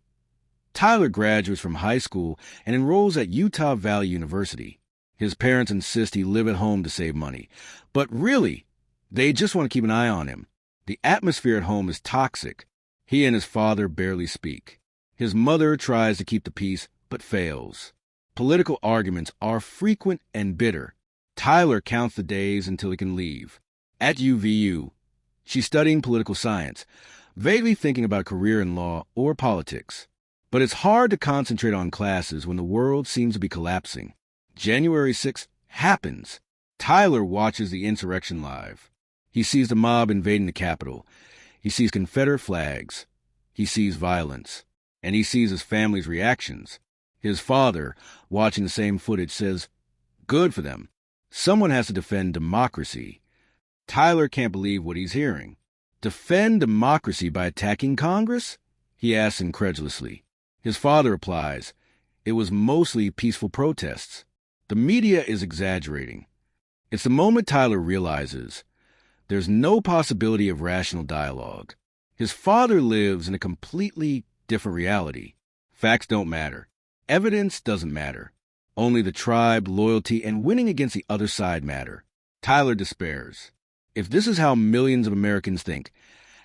Tyler graduates from high school and enrolls at Utah Valley University. His parents insist he live at home to save money, but really, they just want to keep an eye on him. The atmosphere at home is toxic. He and his father barely speak. His mother tries to keep the peace, but fails. Political arguments are frequent and bitter. Tyler counts the days until he can leave. At UVU, she's studying political science, vaguely thinking about a career in law or politics. But it's hard to concentrate on classes when the world seems to be collapsing. January 6th happens. Tyler watches the insurrection live. He sees the mob invading the Capitol. He sees Confederate flags. He sees violence. And he sees his family's reactions. His father, watching the same footage, says, "Good for them. Someone has to defend democracy." Tyler can't believe what he's hearing. Defend democracy by attacking Congress? He asks incredulously. His father replies, "It was mostly peaceful protests." The media is exaggerating. It's the moment Tyler realizes there's no possibility of rational dialogue. His father lives in a completely different reality. Facts don't matter. Evidence doesn't matter. Only the tribe, loyalty, and winning against the other side matter. Tyler despairs. If this is how millions of Americans think,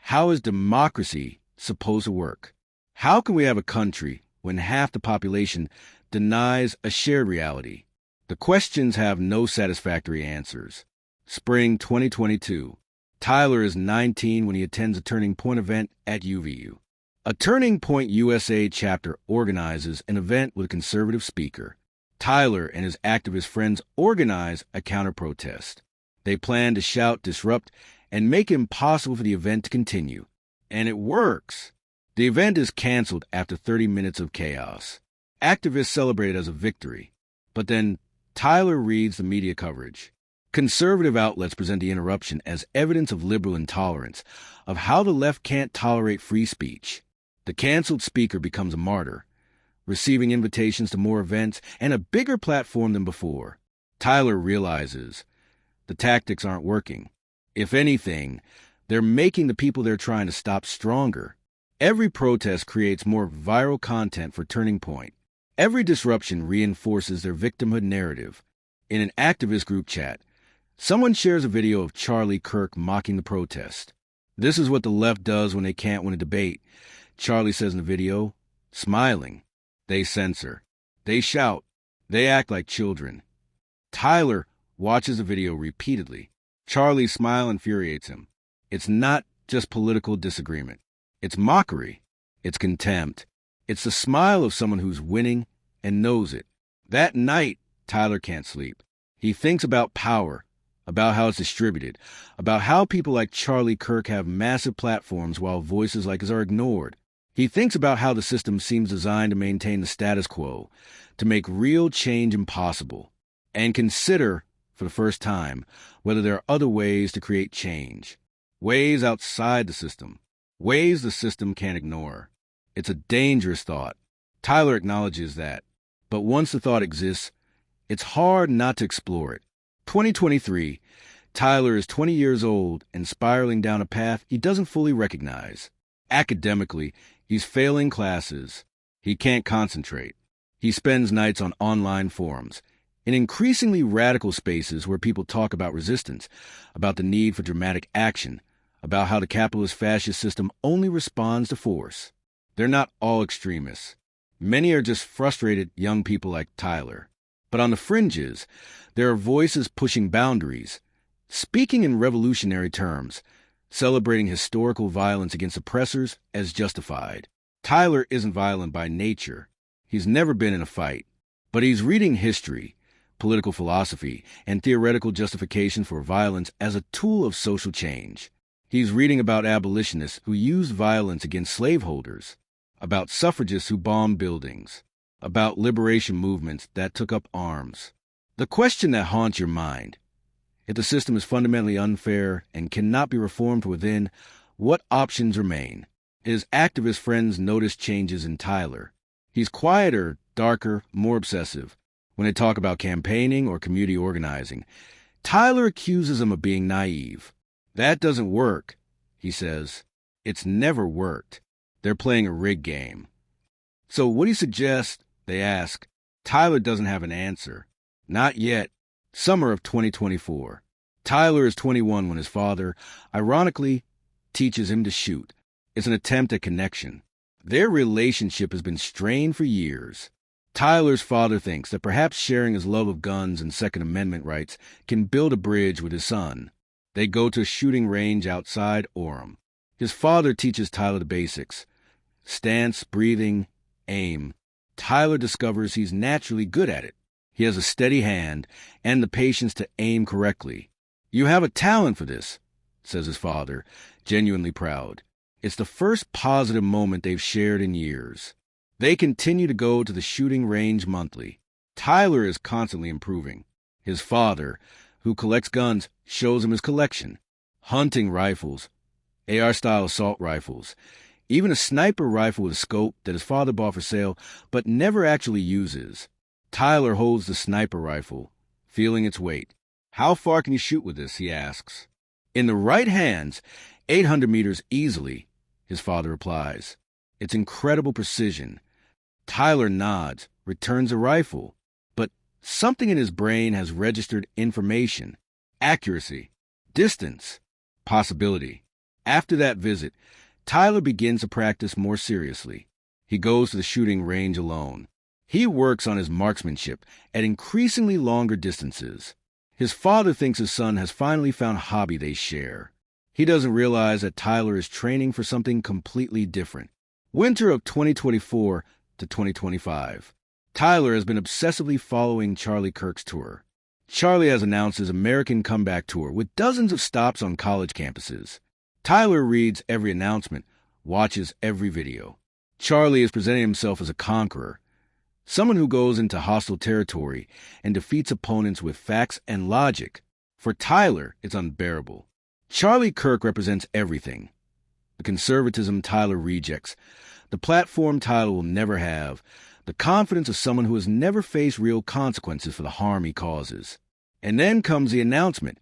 how is democracy supposed to work? How can we have a country when half the population denies a shared reality? The questions have no satisfactory answers. Spring 2022. Tyler is 19 when he attends a Turning Point event at UVU. A Turning Point USA chapter organizes an event with a conservative speaker. Tyler and his activist friends organize a counter-protest. They plan to shout, disrupt, and make it impossible for the event to continue. And it works. The event is canceled after 30 minutes of chaos. Activists celebrate it as a victory. But then Tyler reads the media coverage. Conservative outlets present the interruption as evidence of liberal intolerance, of how the left can't tolerate free speech. The canceled speaker becomes a martyr, receiving invitations to more events and a bigger platform than before. Tyler realizes the tactics aren't working. If anything, they're making the people they're trying to stop stronger. Every protest creates more viral content for Turning Point. Every disruption reinforces their victimhood narrative. In an activist group chat, someone shares a video of Kirk mocking the protest. "This is what the left does when they can't win a debate," Charlie says in the video, smiling. They censor. They shout. They act like children. Tyler watches the video repeatedly. Charlie's smile infuriates him. It's not just political disagreement. It's mockery. It's contempt. It's the smile of someone who's winning and knows it. That night, Tyler can't sleep. He thinks about power, about how it's distributed, about how people like Charlie Kirk have massive platforms while voices like his are ignored. He thinks about how the system seems designed to maintain the status quo, to make real change impossible, and consider, for the first time, whether there are other ways to create change, ways outside the system, ways the system can't ignore. It's a dangerous thought. Tyler acknowledges that. But once the thought exists, it's hard not to explore it. 2023, Tyler is 20 years old and spiraling down a path he doesn't fully recognize. Academically, he's failing classes. He can't concentrate. He spends nights on online forums, in increasingly radical spaces where people talk about resistance, about the need for dramatic action, about how the capitalist fascist system only responds to force. They're not all extremists. Many are just frustrated young people like Tyler. But on the fringes, there are voices pushing boundaries, speaking in revolutionary terms, celebrating historical violence against oppressors as justified. Tyler isn't violent by nature. He's never been in a fight. But he's reading history, political philosophy, and theoretical justification for violence as a tool of social change. He's reading about abolitionists who used violence against slaveholders, about suffragists who bombed buildings, about liberation movements that took up arms. The question that haunts your mind: if the system is fundamentally unfair and cannot be reformed from within, what options remain? His activist friends notice changes in Tyler. He's quieter, darker, more obsessive. When they talk about campaigning or community organizing, Tyler accuses them of being naive. That doesn't work, he says. It's never worked. They're playing a rigged game. So what do you suggest? They ask. Tyler doesn't have an answer. Not yet. Summer of 2024. Tyler is 21 when his father, ironically, teaches him to shoot. It's an attempt at connection. Their relationship has been strained for years. Tyler's father thinks that perhaps sharing his love of guns and Second Amendment rights can build a bridge with his son. They go to a shooting range outside Orem. His father teaches Tyler the basics: stance, breathing, aim. Tyler discovers he's naturally good at it. He has a steady hand and the patience to aim correctly. "You have a talent for this," says his father, genuinely proud. It's the first positive moment they've shared in years. They continue to go to the shooting range monthly. Tyler is constantly improving. His father, who collects guns, shows him his collection: hunting rifles, AR-style assault rifles, even a sniper rifle with a scope that his father bought for sale but never actually uses. Tyler holds the sniper rifle, feeling its weight. "How far can you shoot with this?" he asks. "In the right hands, 800 meters easily," his father replies. It's incredible precision. Tyler nods, returns the rifle, but something in his brain has registered information: accuracy, distance, possibility. After that visit, Tyler begins to practice more seriously. He goes to the shooting range alone. He works on his marksmanship at increasingly longer distances. His father thinks his son has finally found a hobby they share. He doesn't realize that Tyler is training for something completely different. Winter of 2024 to 2025. Tyler has been obsessively following Charlie Kirk's tour. Charlie has announced his American Comeback Tour with dozens of stops on college campuses. Tyler reads every announcement, watches every video. Charlie is presenting himself as a conqueror, someone who goes into hostile territory and defeats opponents with facts and logic. For Tyler, it's unbearable. Charlie Kirk represents everything: the conservatism Tyler rejects, the platform Tyler will never have, the confidence of someone who has never faced real consequences for the harm he causes. And then comes the announcement: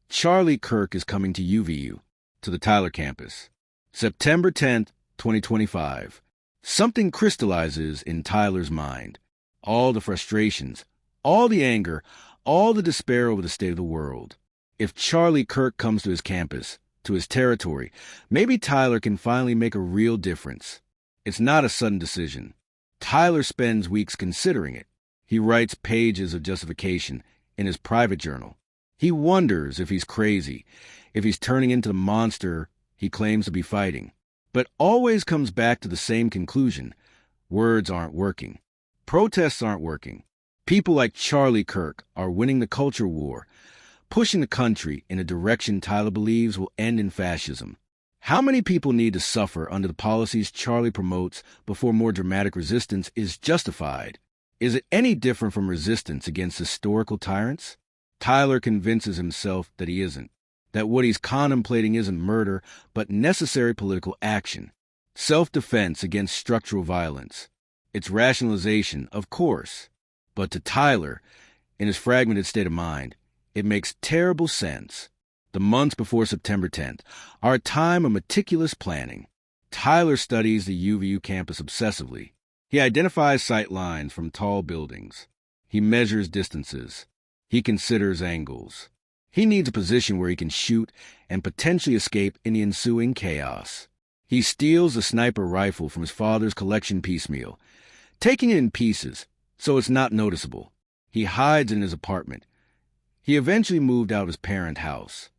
Charlie Kirk is coming to UVU, to the Tyler campus. September 10th, 2025. Something crystallizes in Tyler's mind. All the frustrations, all the anger, all the despair over the state of the world. If Charlie Kirk comes to his campus, to his territory, maybe Tyler can finally make a real difference. It's not a sudden decision. Tyler spends weeks considering it. He writes pages of justification in his private journal. He wonders if he's crazy, if he's turning into the monster he claims to be fighting, but always comes back to the same conclusion. Words aren't working. Protests aren't working. People like Charlie Kirk are winning the culture war, pushing the country in a direction Tyler believes will end in fascism. How many people need to suffer under the policies Charlie promotes before more dramatic resistance is justified? Is it any different from resistance against historical tyrants? Tyler convinces himself that he isn't, that what he's contemplating isn't murder, but necessary political action, self-defense against structural violence. It's rationalization, of course, but to Tyler, in his fragmented state of mind, it makes terrible sense. The months before September 10th are a time of meticulous planning. Tyler studies the UVU campus obsessively. He identifies sight lines from tall buildings. He measures distances. He considers angles. He needs a position where he can shoot and potentially escape in the ensuing chaos. He steals a sniper rifle from his father's collection piecemeal, taking it in pieces so it's not noticeable. He hides in his apartment. He eventually moved out of his parent house.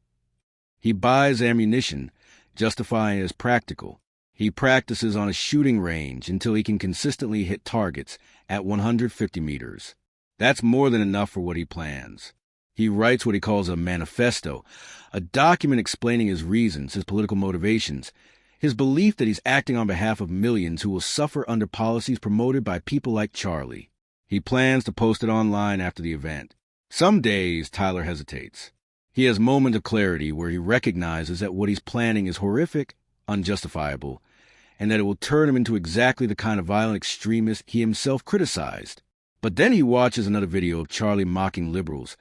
He buys ammunition, justifying it as practical. He practices on a shooting range until he can consistently hit targets at 150 meters. That's more than enough for what he plans. He writes what he calls a manifesto, a document explaining his reasons, his political motivations, his belief that he's acting on behalf of millions who will suffer under policies promoted by people like Charlie. He plans to post it online after the event. Some days, Tyler hesitates. He has moments of clarity where he recognizes that what he's planning is horrific, unjustifiable, and that it will turn him into exactly the kind of violent extremist he himself criticized. But then he watches another video of Charlie mocking liberals,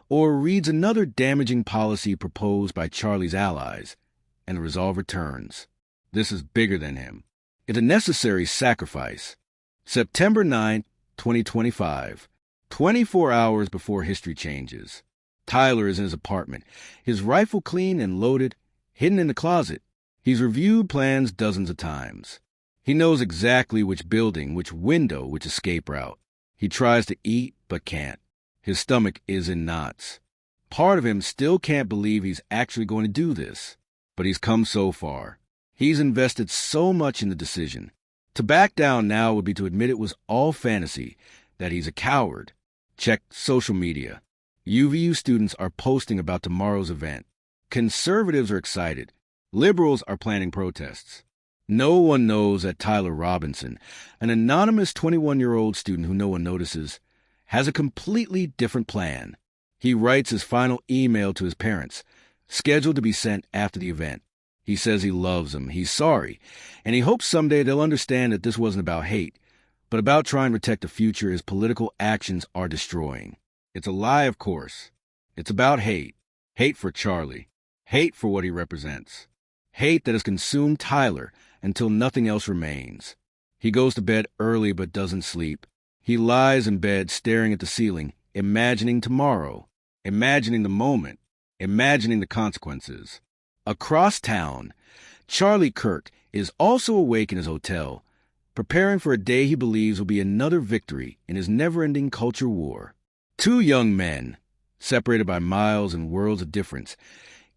or reads another damaging policy proposed by Charlie's allies, and the resolve returns. This is bigger than him. It's a necessary sacrifice. September 9, 2025, 24 hours before history changes. Tyler is in his apartment, his rifle clean and loaded, hidden in the closet. He's reviewed plans dozens of times. He knows exactly which building, which window, which escape route. He tries to eat, but can't. His stomach is in knots. Part of him still can't believe he's actually going to do this. But he's come so far. He's invested so much in the decision. To back down now would be to admit it was all fantasy, that he's a coward. Check social media. UVU students are posting about tomorrow's event. Conservatives are excited. Liberals are planning protests. No one knows that Tyler Robinson, an anonymous 21-year-old student who no one notices, has a completely different plan. He writes his final email to his parents, scheduled to be sent after the event. He says he loves them, he's sorry, and he hopes someday they'll understand that this wasn't about hate, but about trying to protect the future his political actions are destroying. It's a lie, of course. It's about hate. Hate for Charlie. Hate for what he represents. Hate that has consumed Tyler until nothing else remains. He goes to bed early but doesn't sleep. He lies in bed staring at the ceiling, imagining tomorrow, imagining the moment, imagining the consequences. Across town, Charlie Kirk is also awake in his hotel, preparing for a day he believes will be another victory in his never-ending culture war. Two young men, separated by miles and worlds of difference,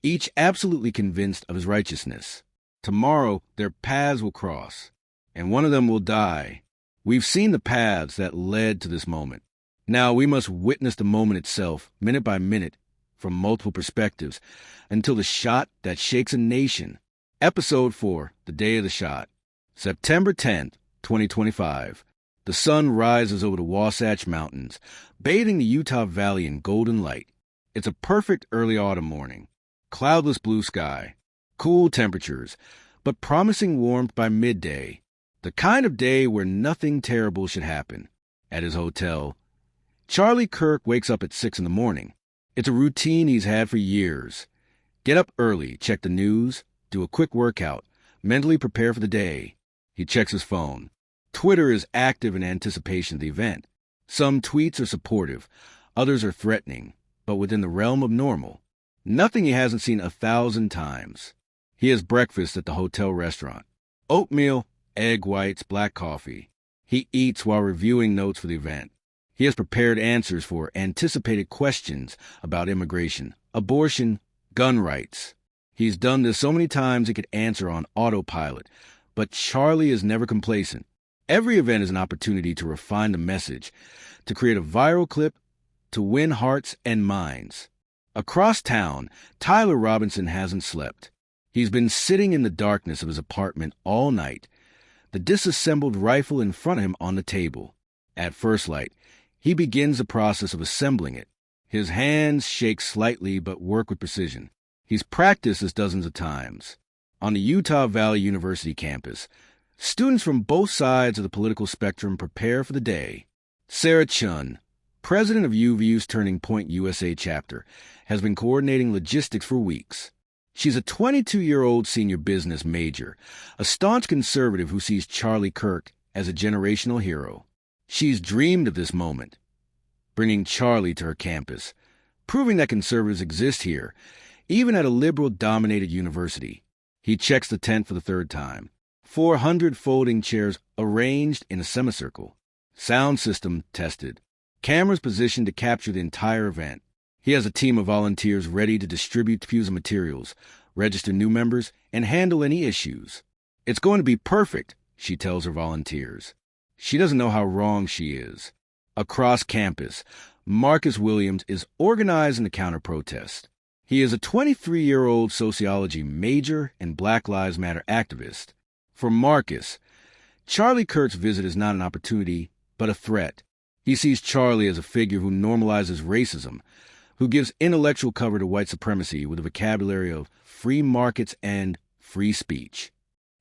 each absolutely convinced of his righteousness. Tomorrow, their paths will cross, and one of them will die. We've seen the paths that led to this moment. Now we must witness the moment itself, minute by minute, from multiple perspectives, until the shot that shakes a nation. Episode 4, The Day of the Shot. September 10th, 2025. The sun rises over the Wasatch Mountains, bathing the Utah Valley in golden light. It's a perfect early autumn morning. Cloudless blue sky, cool temperatures, but promising warmth by midday. The kind of day where nothing terrible should happen. At his hotel, Charlie Kirk wakes up at 6 in the morning. It's a routine he's had for years. Get up early, check the news, do a quick workout, mentally prepare for the day. He checks his phone. Twitter is active in anticipation of the event. Some tweets are supportive, others are threatening, but within the realm of normal. Nothing he hasn't seen 1,000 times. He has breakfast at the hotel restaurant. Oatmeal, egg whites, black coffee. He eats while reviewing notes for the event. He has prepared answers for anticipated questions about immigration, abortion, gun rights. He's done this so many times he could answer on autopilot, but Charlie is never complacent. Every event is an opportunity to refine the message, to create a viral clip, to win hearts and minds. Across town, Tyler Robinson hasn't slept. He's been sitting in the darkness of his apartment all night, the disassembled rifle in front of him on the table. At first light, he begins the process of assembling it. His hands shake slightly but work with precision. He's practiced this dozens of times. On the Utah Valley University campus, students from both sides of the political spectrum prepare for the day. Sarah Chun, president of UVU's Turning Point USA chapter, has been coordinating logistics for weeks. She's a 22-year-old senior business major, a staunch conservative who sees Charlie Kirk as a generational hero. She's dreamed of this moment, bringing Charlie to her campus, proving that conservatives exist here, even at a liberal-dominated university. He checks the tent for the third time. 400 folding chairs arranged in a semicircle. Sound system tested. Cameras positioned to capture the entire event. He has a team of volunteers ready to distribute Pusa materials, register new members, and handle any issues. It's going to be perfect, she tells her volunteers. She doesn't know how wrong she is. Across campus, Marcus Williams is organizing the counter-protest. He is a 23-year-old sociology major and Black Lives Matter activist. For Marcus, Charlie Kirk's visit is not an opportunity, but a threat. He sees Charlie as a figure who normalizes racism, who gives intellectual cover to white supremacy with a vocabulary of free markets and free speech.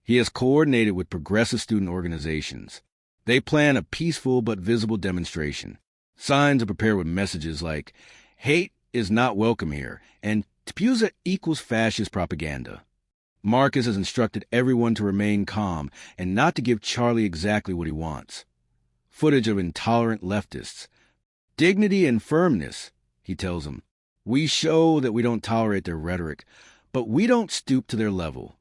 He has coordinated with progressive student organizations. They plan a peaceful but visible demonstration. Signs are prepared with messages like, "Hate is not welcome here," and "Pusa equals fascist propaganda." Marcus has instructed everyone to remain calm and not to give Charlie exactly what he wants. Footage of intolerant leftists. "Dignity and firmness," he tells them. "We show that we don't tolerate their rhetoric, but we don't stoop to their level."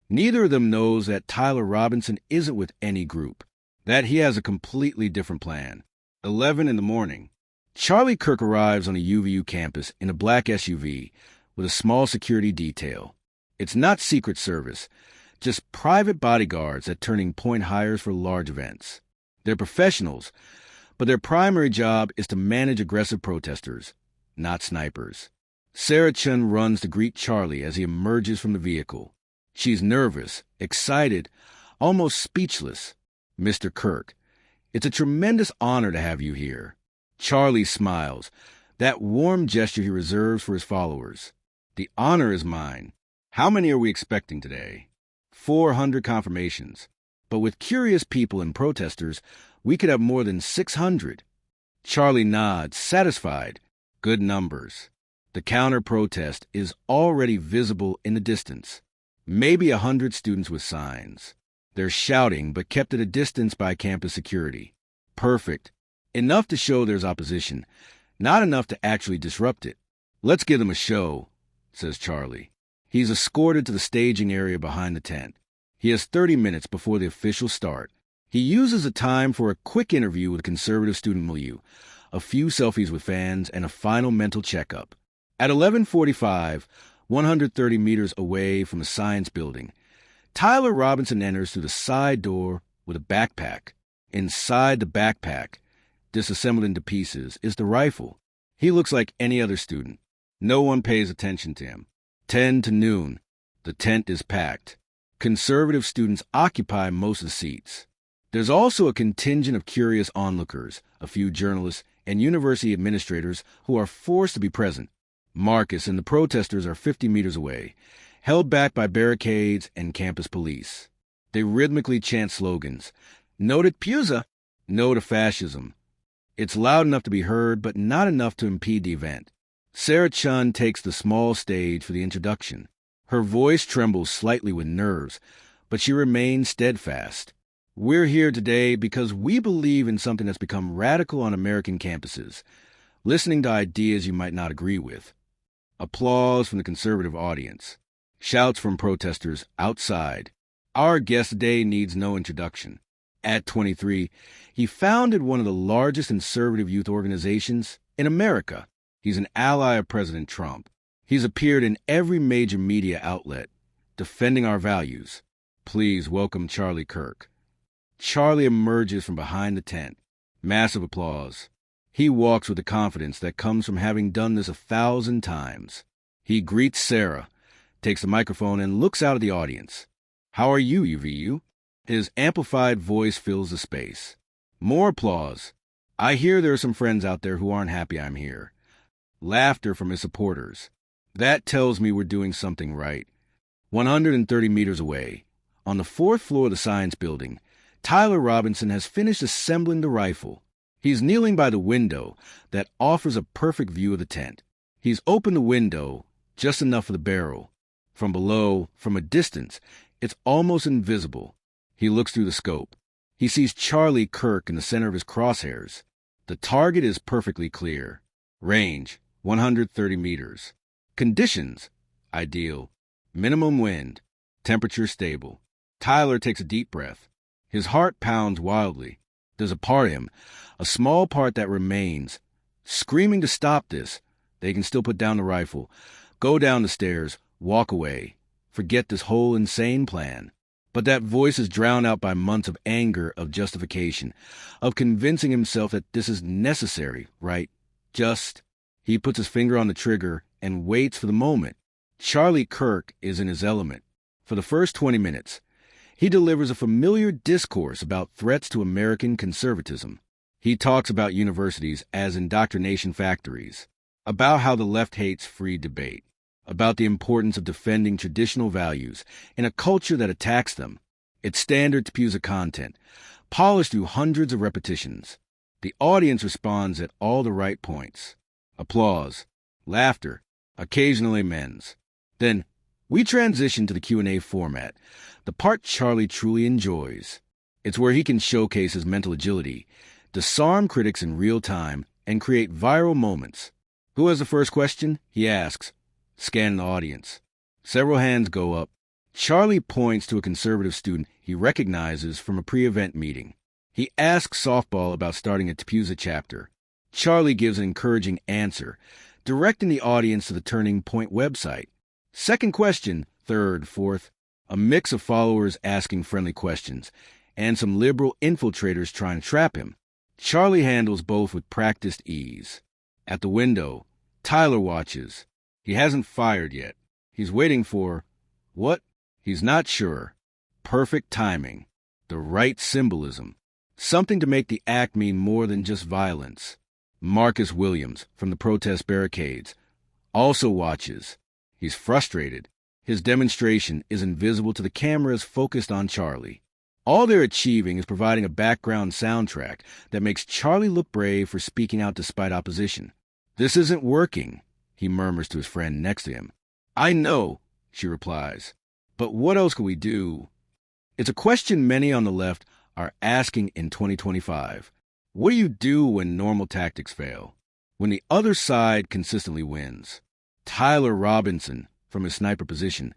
Neither of them knows that Tyler Robinson isn't with any group, that he has a completely different plan. 11 in the morning. Charlie Kirk arrives on a UVU campus in a black SUV with a small security detail. It's not Secret Service, just private bodyguards that Turning Point hires for large events. They're professionals, but their primary job is to manage aggressive protesters, not snipers. Sarah Chun runs to greet Charlie as he emerges from the vehicle. She's nervous, excited, almost speechless. "Mr. Kirk, it's a tremendous honor to have you here." Charlie smiles, that warm gesture he reserves for his followers. "The honor is mine. How many are we expecting today?" 400 confirmations. But with curious people and protesters, we could have more than 600. Charlie nods, satisfied. Good numbers. The counter-protest is already visible in the distance. Maybe 100 students with signs. They're shouting, but kept at a distance by campus security. Perfect. Enough to show there's opposition, not enough to actually disrupt it. "Let's give them a show," says Charlie. He's escorted to the staging area behind the tent. He has 30 minutes before the official start. He uses the time for a quick interview with a conservative student milieu, a few selfies with fans, and a final mental checkup. At 11:45, 130 meters away from the science building, Tyler Robinson enters through the side door with a backpack. Inside the backpack, disassembled into pieces, is the rifle. He looks like any other student. No one pays attention to him. 10 to noon. The tent is packed. Conservative students occupy most of the seats. There's also a contingent of curious onlookers, a few journalists, and university administrators who are forced to be present. Marcus and the protesters are 50 meters away, held back by barricades and campus police. They rhythmically chant slogans. "No to Pusa," "No to fascism." It's loud enough to be heard, but not enough to impede the event. Sarah Chun takes the small stage for the introduction. Her voice trembles slightly with nerves, but she remains steadfast. "We're here today because we believe in something that's become radical on American campuses, listening to ideas you might not agree with." Applause from the conservative audience. Shouts from protesters outside. Our guest today needs no introduction. At 23, he founded one of the largest conservative youth organizations in America. He's an ally of President Trump. He's appeared in every major media outlet, defending our values. Please welcome Charlie Kirk. Charlie emerges from behind the tent. Massive applause. He walks with the confidence that comes from having done this 1,000 times. He greets Sarah, takes the microphone, and looks out at the audience. How are you, UVU? His amplified voice fills the space. More applause. I hear there are some friends out there who aren't happy I'm here. Laughter from his supporters. That tells me we're doing something right. 130 meters away, on the 4th floor of the science building, Tyler Robinson has finished assembling the rifle. He's kneeling by the window that offers a perfect view of the tent. He's opened the window just enough for the barrel. From below, from a distance, it's almost invisible. He looks through the scope. He sees Charlie Kirk in the center of his crosshairs. The target is perfectly clear. Range, 130 meters. Conditions, ideal. Minimum wind. Temperature stable. Tyler takes a deep breath. His heart pounds wildly. There's a part of him, a small part that remains, screaming to stop this. They can still put down the rifle, go down the stairs, walk away, forget this whole insane plan. But that voice is drowned out by months of anger, of justification, of convincing himself that this is necessary, right? He puts his finger on the trigger and waits for the moment. Charlie Kirk is in his element. For the first 20 minutes, he delivers a familiar discourse about threats to American conservatism. He talks about universities as indoctrination factories, about how the left hates free debate, about the importance of defending traditional values in a culture that attacks them. It's standard TPUSA content, polished through hundreds of repetitions. The audience responds at all the right points. Applause, laughter, occasional amens. Then we transition to the Q&A format, the part Charlie truly enjoys. It's where he can showcase his mental agility, disarm critics in real time, and create viral moments. Who has the first question? He asks, scanning the audience. Several hands go up. Charlie points to a conservative student he recognizes from a pre-event meeting. He asks softball about starting a TPUSA chapter. Charlie gives an encouraging answer, directing the audience to the Turning Point website. Second question, third, fourth, a mix of followers asking friendly questions, and some liberal infiltrators trying to trap him. Charlie handles both with practiced ease. At the window, Tyler watches. He hasn't fired yet. He's waiting for what? He's not sure. Perfect timing. The right symbolism. Something to make the act mean more than just violence. Marcus Williams, from the protest barricades, also watches. He's frustrated. His demonstration is invisible to the cameras focused on Charlie. All they're achieving is providing a background soundtrack that makes Charlie look brave for speaking out despite opposition. This isn't working, he murmurs to his friend next to him. I know, she replies. But what else can we do? It's a question many on the left are asking in 2025. What do you do when normal tactics fail? When the other side consistently wins? Tyler Robinson, from his sniper position,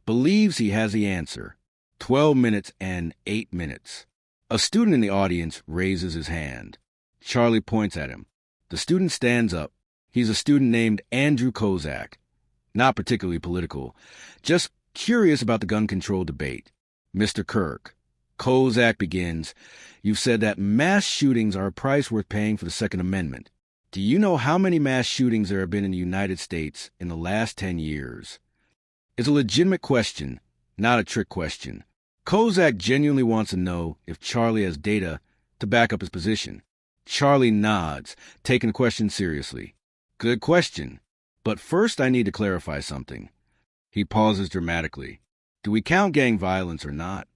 believes he has the answer. 12 minutes and 8 minutes. A student in the audience raises his hand. Charlie points at him. The student stands up. He's a student named Andrew Kozak. Not particularly political, just curious about the gun control debate. Mr. Kirk. Kozak begins, you've said that mass shootings are a price worth paying for the Second Amendment. Do you know how many mass shootings there have been in the United States in the last 10 years? It's a legitimate question, not a trick question. Kozak genuinely wants to know if Charlie has data to back up his position. Charlie nods, taking the question seriously. Good question. But first I need to clarify something. He pauses dramatically. Do we count gang violence or not?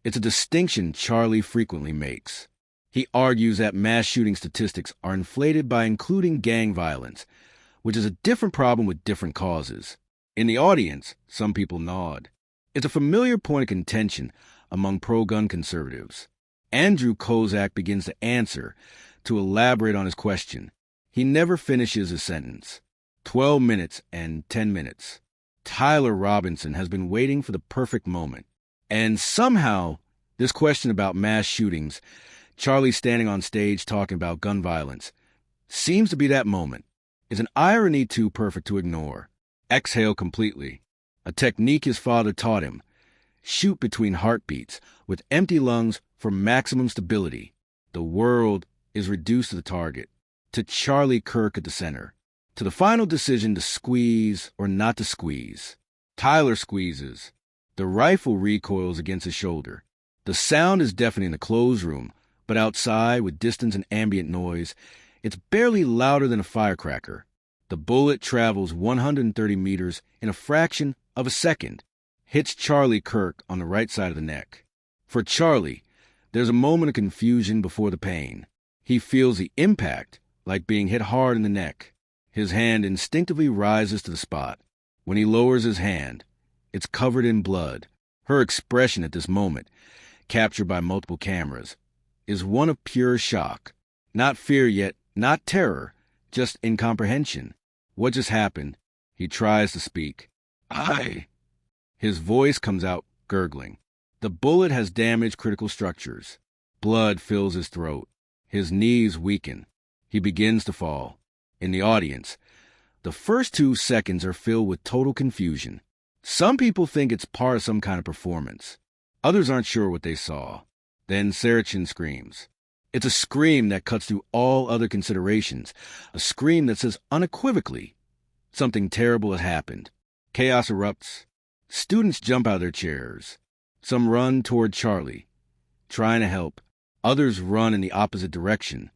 It's a distinction Charlie frequently makes. He argues that mass shooting statistics are inflated by including gang violence, which is a different problem with different causes. In the audience, some people nod. It's a familiar point of contention among pro-gun conservatives. Andrew Kozak begins to answer, to elaborate on his question. He never finishes his sentence. 12 minutes and 10 minutes. Tyler Robinson has been waiting for the perfect moment. And somehow, this question about mass shootings, Charlie standing on stage talking about gun violence, seems to be that moment. Is an irony too perfect to ignore. exhale completely. A technique his father taught him. Shoot between heartbeats, with empty lungs for maximum stability. The world is reduced to the target, to Charlie Kirk at the center, to the final decision to squeeze or not to squeeze. Tyler squeezes. The rifle recoils against his shoulder. The sound is deafening in the closed room, but outside, with distance and ambient noise, it's barely louder than a firecracker. The bullet travels 130 meters in a fraction of a second, hits Charlie Kirk on the right side of the neck. For Charlie, there's a moment of confusion before the pain. He feels the impact, like being hit hard in the neck. His hand instinctively rises to the spot. When he lowers his hand, it's covered in blood. Her expression at this moment, captured by multiple cameras, is one of pure shock. Not fear yet, not terror, just incomprehension. What just happened? He tries to speak. His voice comes out gurgling. The bullet has damaged critical structures. Blood fills his throat. His knees weaken. He begins to fall. In the audience, the first 2 seconds are filled with total confusion. Some people think it's part of some kind of performance. Others aren't sure what they saw. Then Saracen screams. It's a scream that cuts through all other considerations, a scream that says unequivocally, something terrible has happened. Chaos erupts. Students jump out of their chairs. Some run toward Charlie, trying to help. Others run in the opposite direction,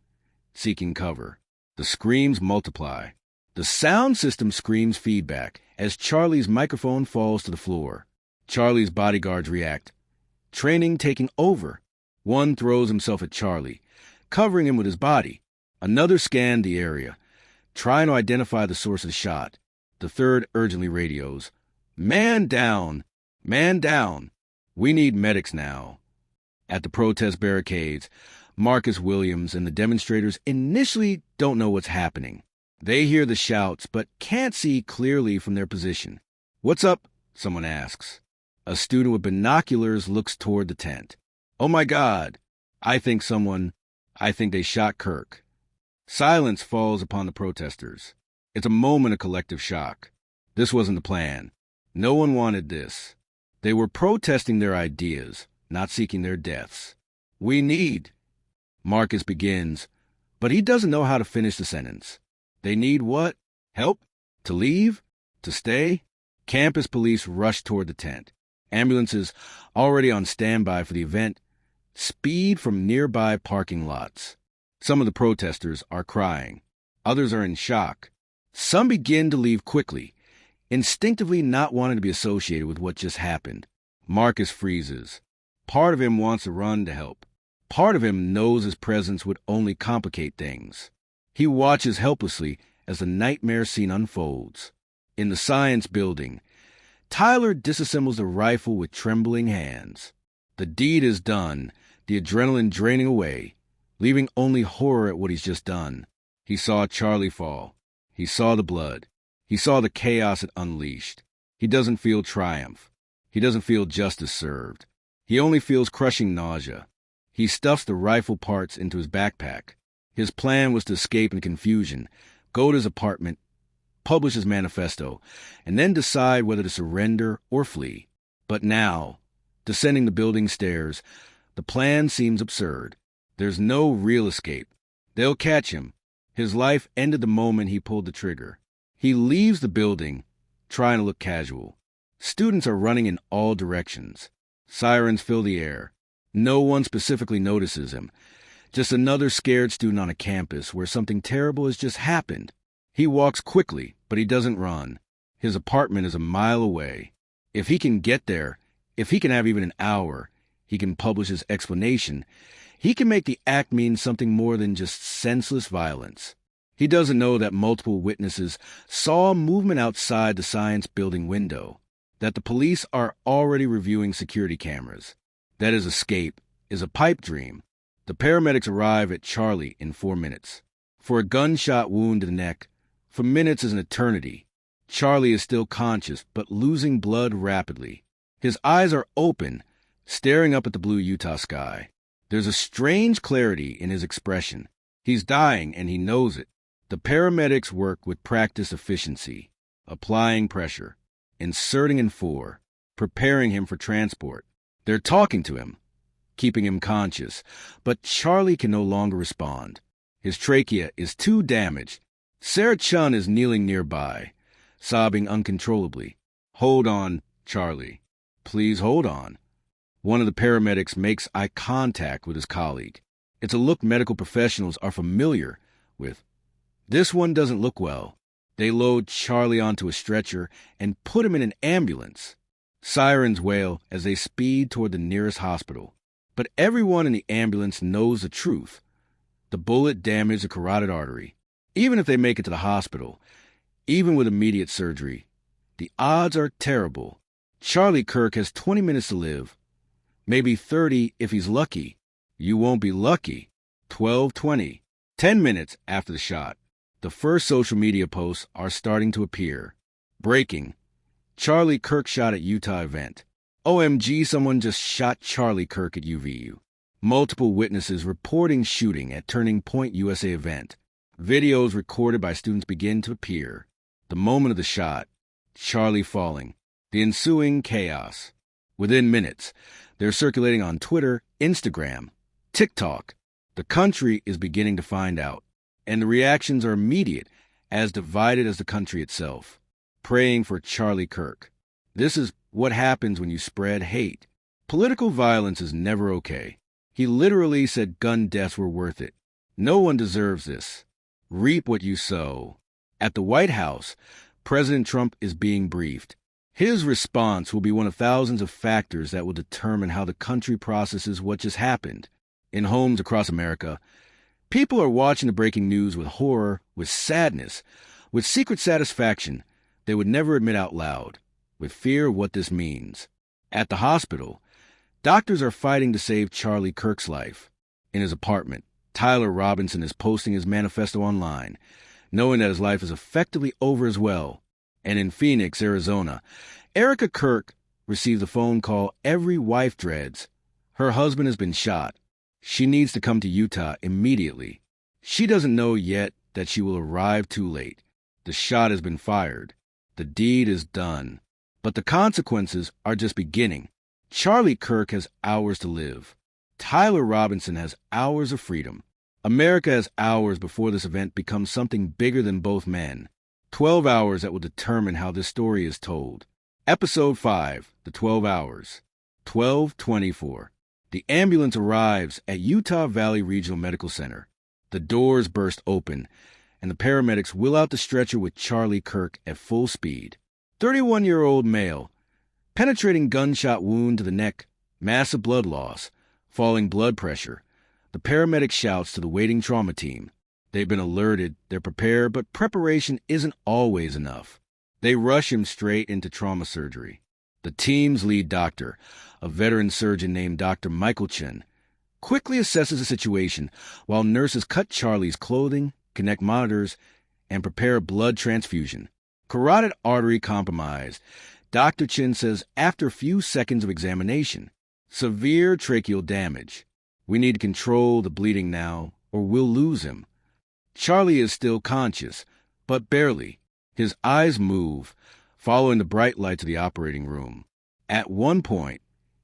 seeking cover. The screams multiply. The sound system screams feedback as Charlie's microphone falls to the floor. Charlie's bodyguards react, training taking over. One throws himself at Charlie, covering him with his body. Another scanned the area, trying to identify the source of the shot. The third urgently radios, "Man down! Man down! We need medics now." At the protest barricades, Marcus Williams and the demonstrators initially don't know what's happening. They hear the shouts, but can't see clearly from their position. "What's up?" someone asks. A student with binoculars looks toward the tent. "Oh my God! I think they shot Kirk." Silence falls upon the protesters. It's a moment of collective shock. This wasn't the plan. No one wanted this. They were protesting their ideas, not seeking their deaths. "We need," Marcus begins, but he doesn't know how to finish the sentence. They need what? Help? To leave? To stay? Campus police rush toward the tent. Ambulances, already on standby for the event, speed from nearby parking lots. Some of the protesters are crying. Others are in shock. Some begin to leave quickly, instinctively not wanting to be associated with what just happened. Marcus freezes. Part of him wants to run to help. Part of him knows his presence would only complicate things. He watches helplessly as the nightmare scene unfolds. In the science building, Tyler disassembles the rifle with trembling hands. The deed is done, the adrenaline draining away, leaving only horror at what he's just done. He saw Charlie fall. He saw the blood. He saw the chaos it unleashed. He doesn't feel triumph. He doesn't feel justice served. He only feels crushing nausea. He stuffs the rifle parts into his backpack. His plan was to escape in confusion, go to his apartment, publish his manifesto, and then decide whether to surrender or flee. But now, descending the building stairs, the plan seems absurd. There's no real escape. They'll catch him. His life ended the moment he pulled the trigger. He leaves the building, trying to look casual. Students are running in all directions. Sirens fill the air. No one specifically notices him. Just another scared student on a campus where something terrible has just happened. He walks quickly, but he doesn't run. His apartment is a mile away. If he can get there, if he can have even an hour, he can publish his explanation. He can make the act mean something more than just senseless violence. He doesn't know that multiple witnesses saw movement outside the science building window, that the police are already reviewing security cameras, that his escape is a pipe dream. The paramedics arrive at Charlie in 4 minutes. For a gunshot wound to the neck, 4 minutes is an eternity. Charlie is still conscious, but losing blood rapidly. His eyes are open, staring up at the blue Utah sky. There's a strange clarity in his expression. He's dying, and he knows it. The paramedics work with practiced efficiency. applying pressure, inserting in 4, preparing him for transport. They're talking to him, keeping him conscious, but Charlie can no longer respond. His trachea is too damaged. Sarah Chun is kneeling nearby, sobbing uncontrollably. "Hold on, Charlie. Please hold on." One of the paramedics makes eye contact with his colleague. It's a look medical professionals are familiar with. This one doesn't look well. They load Charlie onto a stretcher and put him in an ambulance. Sirens wail as they speed toward the nearest hospital. But everyone in the ambulance knows the truth. The bullet damaged a carotid artery. Even if they make it to the hospital, even with immediate surgery, the odds are terrible. Charlie Kirk has 20 minutes to live. Maybe 30 if he's lucky. You won't be lucky. 12:20, 10 minutes after the shot. The first social media posts are starting to appear. Breaking. Charlie Kirk shot at Utah event. OMG, someone just shot Charlie Kirk at UVU. Multiple witnesses reporting shooting at Turning Point USA event. Videos recorded by students begin to appear. The moment of the shot. Charlie falling. The ensuing chaos. Within minutes, they're circulating on Twitter, Instagram, TikTok. The country is beginning to find out, and the reactions are immediate, as divided as the country itself. Praying for Charlie Kirk. This is what happens when you spread hate. Political violence is never okay. He literally said gun deaths were worth it. No one deserves this. Reap what you sow. At the White House, President Trump is being briefed. His response will be one of thousands of factors that will determine how the country processes what just happened. In homes across America, people are watching the breaking news with horror, with sadness, with secret satisfaction they would never admit out loud, with fear of what this means. At the hospital, doctors are fighting to save Charlie Kirk's life. In his apartment, Tyler Robinson is posting his manifesto online, knowing that his life is effectively over as well. And in Phoenix, Arizona, Erica Kirk received a phone call every wife dreads. Her husband has been shot. She needs to come to Utah immediately. She doesn't know yet that she will arrive too late. The shot has been fired. The deed is done. But the consequences are just beginning. Charlie Kirk has hours to live. Tyler Robinson has hours of freedom. America has hours before this event becomes something bigger than both men. 12 hours that will determine how this story is told. Episode 5, The 12 Hours. 12:24. The ambulance arrives at Utah Valley Regional Medical Center. The doors burst open, and the paramedics wheel out the stretcher with Charlie Kirk at full speed. 31-year-old male. Penetrating gunshot wound to the neck, massive blood loss, falling blood pressure. The paramedic shouts to the waiting trauma team. They've been alerted, they're prepared, but preparation isn't always enough. They rush him straight into trauma surgery. The team's lead doctor, a veteran surgeon named Dr. Michael Chen, quickly assesses the situation while nurses cut Charlie's clothing, connect monitors, and prepare a blood transfusion. Carotid artery compromised. Dr. Chen says after a few seconds of examination, severe tracheal damage. We need to control the bleeding now, or we'll lose him. Charlie is still conscious, but barely. His eyes move, following the bright lights of the operating room. At one point,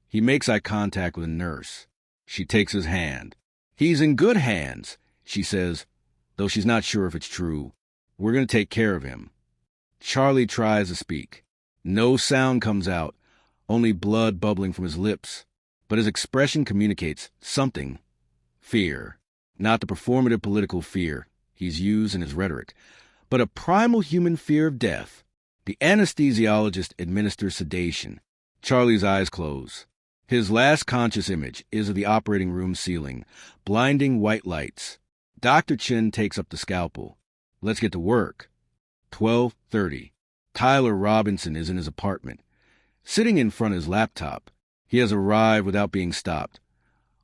he makes eye contact with a nurse. She takes his hand. He's in good hands, she says, though she's not sure if it's true. We're going to take care of him. Charlie tries to speak. No sound comes out, only blood bubbling from his lips. But his expression communicates something. Fear. Not the performative political fear he's used in his rhetoric, but a primal human fear of death. The anesthesiologist administers sedation. Charlie's eyes close. His last conscious image is of the operating room ceiling, blinding white lights. Dr. Chen takes up the scalpel. Let's get to work. 12:30. Tyler Robinson is in his apartment, sitting in front of his laptop. He has arrived without being stopped,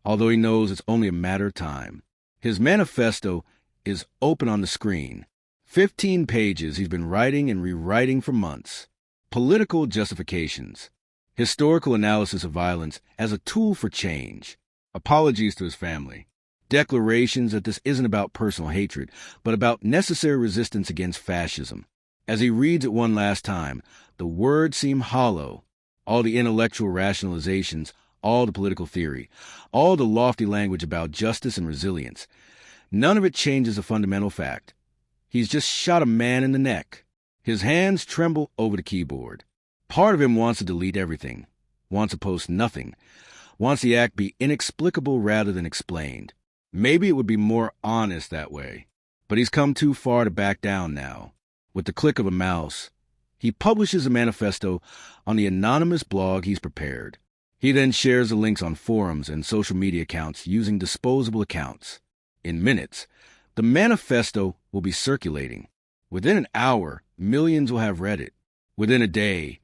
although he knows it's only a matter of time. His manifesto is open on the screen. 15 pages he's been writing and rewriting for months. Political justifications. Historical analysis of violence as a tool for change. Apologies to his family. Declarations that this isn't about personal hatred, but about necessary resistance against fascism. As he reads it one last time, the words seem hollow. All the intellectual rationalizations, all the political theory, all the lofty language about justice and resilience, none of it changes a fundamental fact. He's just shot a man in the neck. His hands tremble over the keyboard. Part of him wants to delete everything, wants to post nothing, wants the act be inexplicable rather than explained. Maybe it would be more honest that way, but he's come too far to back down now. With the click of a mouse, he publishes a manifesto on the anonymous blog he's prepared. He then shares the links on forums and social media accounts using disposable accounts. In minutes, the manifesto will be circulating. Within an hour, millions will have read it. Within a day,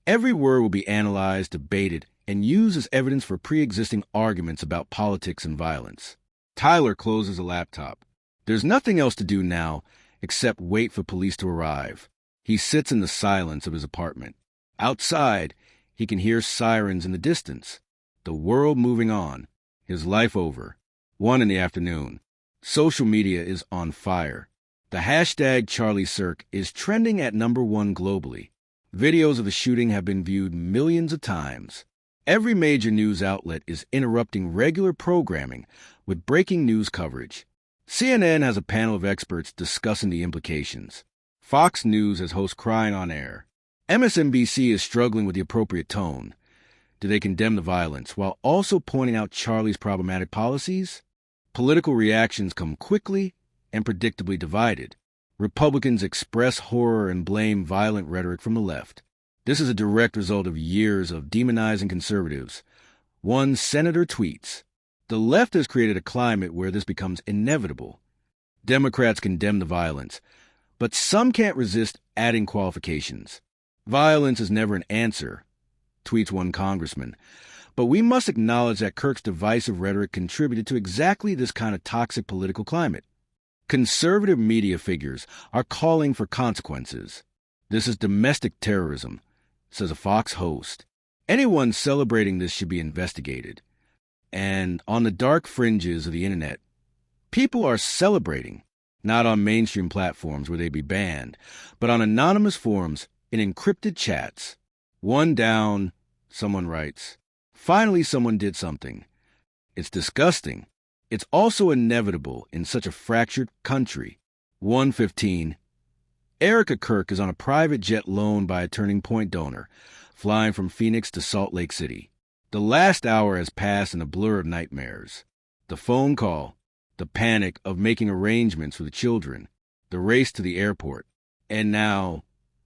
every word will be analyzed, debated, and used as evidence for pre-existing arguments about politics and violence. Tyler closes a laptop. There's nothing else to do now except wait for police to arrive. He sits in the silence of his apartment. Outside, he can hear sirens in the distance. The world moving on. His life over. 1 in the afternoon. Social media is on fire. The hashtag #CharlieCirk is trending at #1 globally. Videos of the shooting have been viewed millions of times. Every major news outlet is interrupting regular programming with breaking news coverage. CNN has a panel of experts discussing the implications. Fox News has hosts crying on air. MSNBC is struggling with the appropriate tone. Do they condemn the violence while also pointing out Charlie's problematic policies? Political reactions come quickly and predictably divided. Republicans express horror and blame violent rhetoric from the left. This is a direct result of years of demonizing conservatives. One senator tweets, "The left has created a climate where this becomes inevitable." Democrats condemn the violence, but some can't resist adding qualifications. "Violence is never an answer," tweets one congressman. But we must acknowledge that Kirk's divisive rhetoric contributed to exactly this kind of toxic political climate. Conservative media figures are calling for consequences. "This is domestic terrorism," says a Fox host. "Anyone celebrating this should be investigated." And on the dark fringes of the internet, people are celebrating, not on mainstream platforms where they'd be banned, but on anonymous forums in encrypted chats. One down, someone writes, "Finally someone did something." It's disgusting. It's also inevitable in such a fractured country. 1:15. Erica Kirk is on a private jet loaned by a Turning Point donor, flying from Phoenix to Salt Lake City. The last hour has passed in a blur of nightmares. The phone call, the panic of making arrangements for the children, the race to the airport. And now,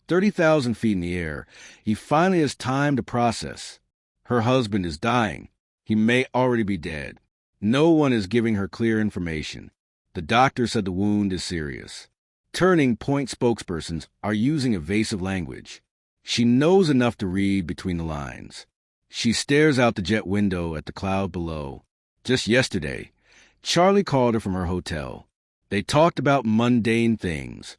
30,000 feet in the air, he finally has time to process. Her husband is dying. He may already be dead. No one is giving her clear information. The doctor said the wound is serious. Turning Point spokespersons are using evasive language. She knows enough to read between the lines. She stares out the jet window at the cloud below. Just yesterday, Charlie called her from her hotel. They talked about mundane things,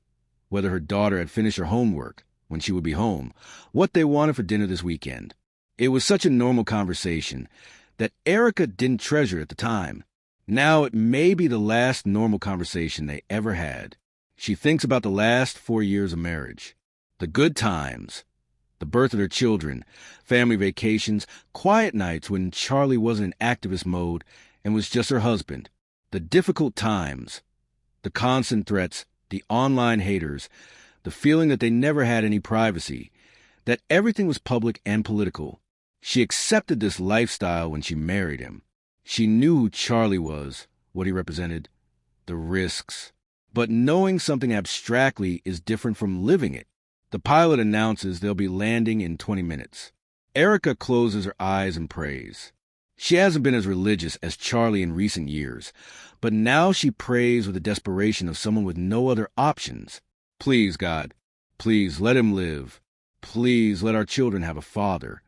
whether her daughter had finished her homework, when she would be home, what they wanted for dinner this weekend. It was such a normal conversation that Erica didn't treasure at the time. Now it may be the last normal conversation they ever had. She thinks about the last 4 years of marriage, the good times, the birth of their children, family vacations, quiet nights when Charlie wasn't in activist mode and was just her husband, the difficult times, the constant threats, the online haters, the feeling that they never had any privacy, that everything was public and political. She accepted this lifestyle when she married him. She knew who Charlie was, what he represented, the risks. But knowing something abstractly is different from living it. The pilot announces they'll be landing in 20 minutes. Erica closes her eyes and prays. She hasn't been as religious as Charlie in recent years, but now she prays with the desperation of someone with no other options. "Please, God, please let him live. Please let our children have a father."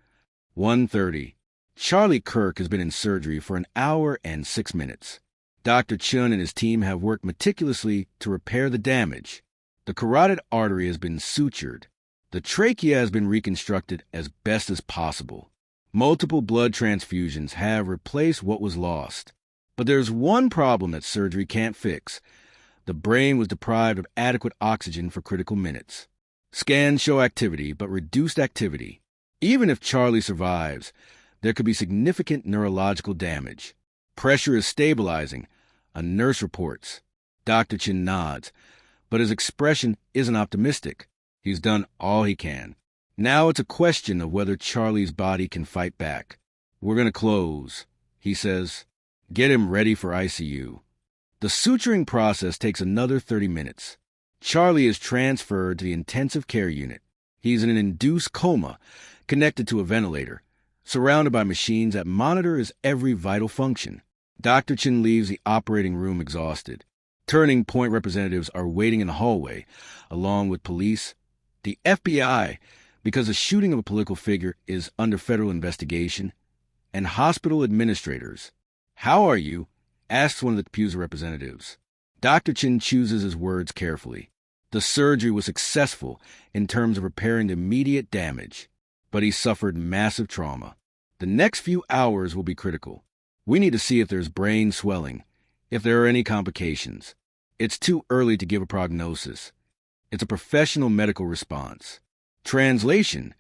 1:30. Charlie Kirk has been in surgery for 1 hour and 6 minutes. Dr. Chun and his team have worked meticulously to repair the damage. The carotid artery has been sutured. The trachea has been reconstructed as best as possible. Multiple blood transfusions have replaced what was lost. But there's one problem that surgery can't fix. The brain was deprived of adequate oxygen for critical minutes. Scans show activity, but reduced activity. Even if Charlie survives, there could be significant neurological damage. Pressure is stabilizing, a nurse reports. Dr. Chin nods, but his expression isn't optimistic. He's done all he can. Now it's a question of whether Charlie's body can fight back. "We're going to close," he says. "Get him ready for ICU." The suturing process takes another 30 minutes. Charlie is transferred to the intensive care unit. He's in an induced coma, connected to a ventilator, surrounded by machines that monitor his every vital function. Dr. Chin leaves the operating room exhausted. Turning Point representatives are waiting in the hallway, along with police, the FBI, because the shooting of a political figure is under federal investigation, and hospital administrators. "How are you?" asks one of the PUSA representatives. Dr. Chin chooses his words carefully. The surgery was successful in terms of repairing the immediate damage, but he suffered massive trauma. The next few hours will be critical. We need to see if there's brain swelling, if there are any complications. It's too early to give a prognosis. It's a professional medical response. Translation: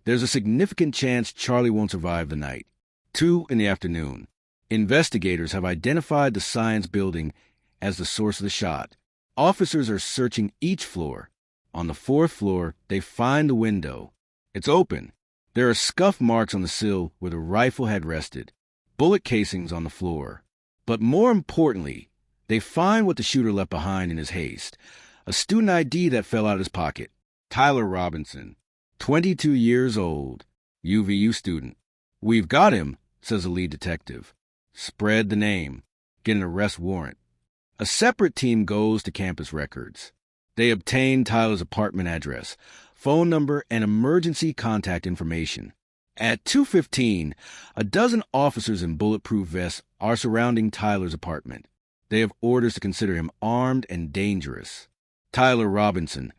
there's a significant chance Charlie won't survive the night. 2 in the afternoon. Investigators have identified the science building as the source of the shot. Officers are searching each floor. On the 4th floor, they find the window. It's open. There are scuff marks on the sill where the rifle had rested, bullet casings on the floor. But more importantly, they find what the shooter left behind in his haste, a student ID that fell out of his pocket. Tyler Robinson, 22 years old, UVU student. "We've got him," says the lead detective. "Spread the name. Get an arrest warrant." A separate team goes to campus records. They obtain Tyler's apartment address, phone number, and emergency contact information. At 2:15, a dozen officers in bulletproof vests are surrounding Tyler's apartment. They have orders to consider him armed and dangerous. Tyler Robinson.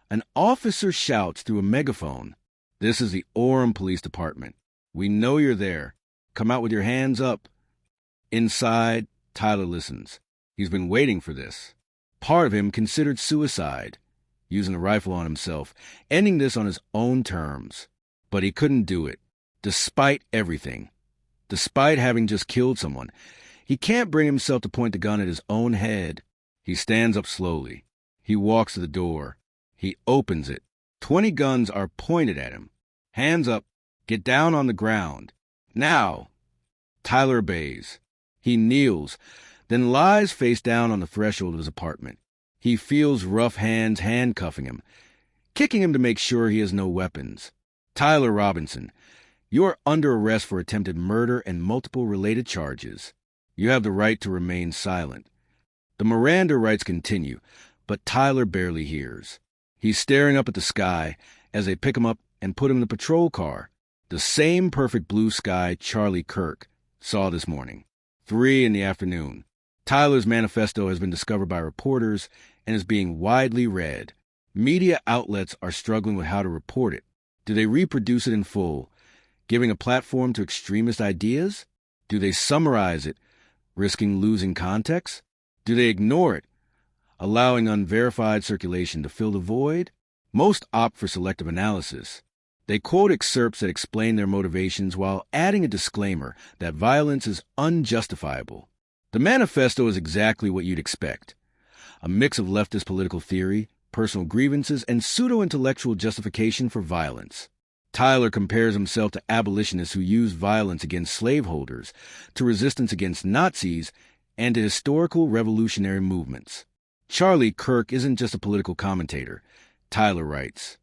An officer shouts through a megaphone, "This is the Orem Police Department. We know you're there. Come out with your hands up." Inside, Tyler listens. He's been waiting for this. Part of him considered suicide, using the rifle on himself, ending this on his own terms. But he couldn't do it, despite everything. Despite having just killed someone, he can't bring himself to point the gun at his own head. He stands up slowly. He walks to the door. He opens it. 20 guns are pointed at him. "Hands up. Get down on the ground. Now." Tyler obeys. He kneels, then lies face down on the threshold of his apartment. He feels rough hands handcuffing him, kicking him to make sure he has no weapons. "Tyler Robinson, you are under arrest for attempted murder and multiple related charges. You have the right to remain silent." The Miranda rights continue, but Tyler barely hears. He's staring up at the sky as they pick him up and put him in the patrol car, the same perfect blue sky Charlie Kirk saw this morning. 3 in the afternoon. Tyler's manifesto has been discovered by reporters and is being widely read. Media outlets are struggling with how to report it. Do they reproduce it in full, giving a platform to extremist ideas? Do they summarize it, risking losing context? Do they ignore it, allowing unverified circulation to fill the void? Most opt for selective analysis. They quote excerpts that explain their motivations while adding a disclaimer that violence is unjustifiable. The manifesto is exactly what you'd expect. A mix of leftist political theory, personal grievances, and pseudo-intellectual justification for violence. Tyler compares himself to abolitionists who used violence against slaveholders, to resistance against Nazis, and to historical revolutionary movements. Charlie Kirk isn't just a political commentator, Tyler writes.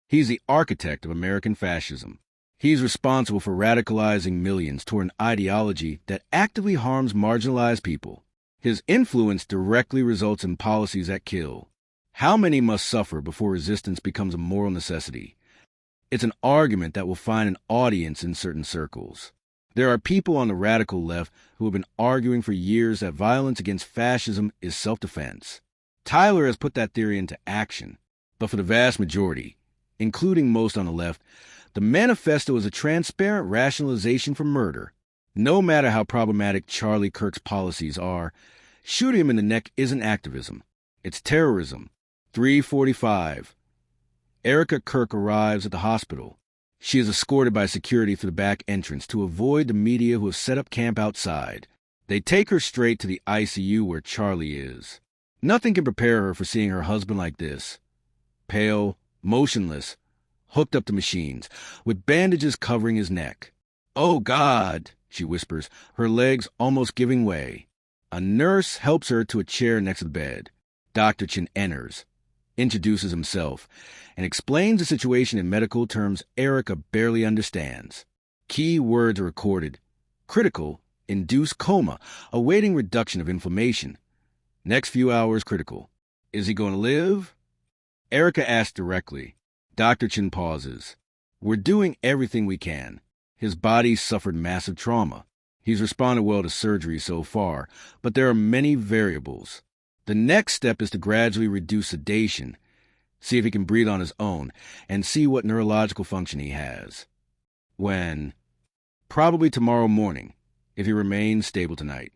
He's the architect of American fascism. He's responsible for radicalizing millions toward an ideology that actively harms marginalized people. His influence directly results in policies that kill. How many must suffer before resistance becomes a moral necessity? It's an argument that will find an audience in certain circles. There are people on the radical left who have been arguing for years that violence against fascism is self-defense. Tyler has put that theory into action. But for the vast majority, including most on the left, the manifesto is a transparent rationalization for murder. No matter how problematic Charlie Kirk's policies are, shooting him in the neck isn't activism. It's terrorism. 3:45. Erica Kirk arrives at the hospital. She is escorted by security through the back entrance to avoid the media who have set up camp outside. They take her straight to the ICU where Charlie is. Nothing can prepare her for seeing her husband like this. Pale, motionless, hooked up to machines, with bandages covering his neck. "Oh, God," she whispers, her legs almost giving way. A nurse helps her to a chair next to the bed. Dr. Chin enters, introduces himself, and explains the situation in medical terms Erica barely understands. Key words are recorded. Critical, induced coma, awaiting reduction of inflammation. Next few hours critical. Is he going to live? Erica asks directly. Dr. Chin pauses. We're doing everything we can. His body suffered massive trauma. He's responded well to surgery so far, but there are many variables. The next step is to gradually reduce sedation, see if he can breathe on his own, and see what neurological function he has. When? Probably tomorrow morning, if he remains stable tonight.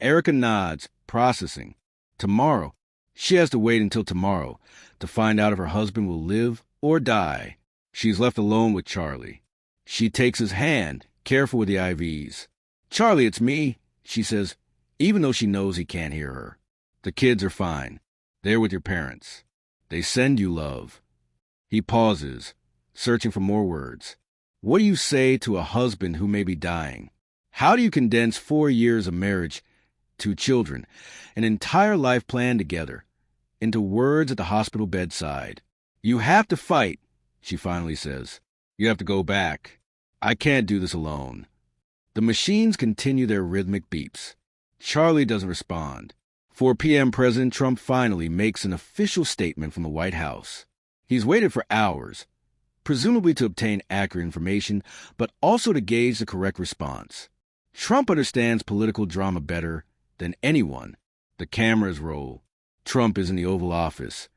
Erica nods, processing. Tomorrow. She has to wait until tomorrow to find out if her husband will live or die. She's left alone with Charlie. She takes his hand, careful with the IVs. "Charlie, it's me," she says, even though she knows he can't hear her. "The kids are fine. They're with your parents. They send you love." He pauses, searching for more words. What do you say to a husband who may be dying? How do you condense 4 years of marriage, 2 children, an entire life planned together, into words at the hospital bedside? "You have to fight," she finally says. "You have to go back. I can't do this alone." The machines continue their rhythmic beeps. Charlie doesn't respond. 4 p.m. President Trump finally makes an official statement from the White House. He's waited for hours, presumably to obtain accurate information, but also to gauge the correct response. Trump understands political drama better than anyone. The cameras roll. Trump is in the Oval Office.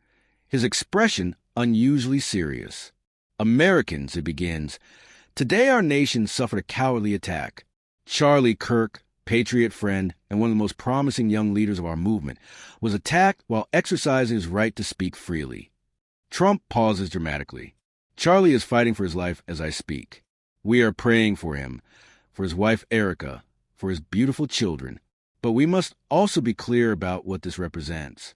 His expression unusually serious. "Americans," it begins, "today our nation suffered a cowardly attack. Charlie Kirk, patriot friend and one of the most promising young leaders of our movement, was attacked while exercising his right to speak freely." Trump pauses dramatically. "Charlie is fighting for his life as I speak. We are praying for him, for his wife Erica, for his beautiful children. But we must also be clear about what this represents."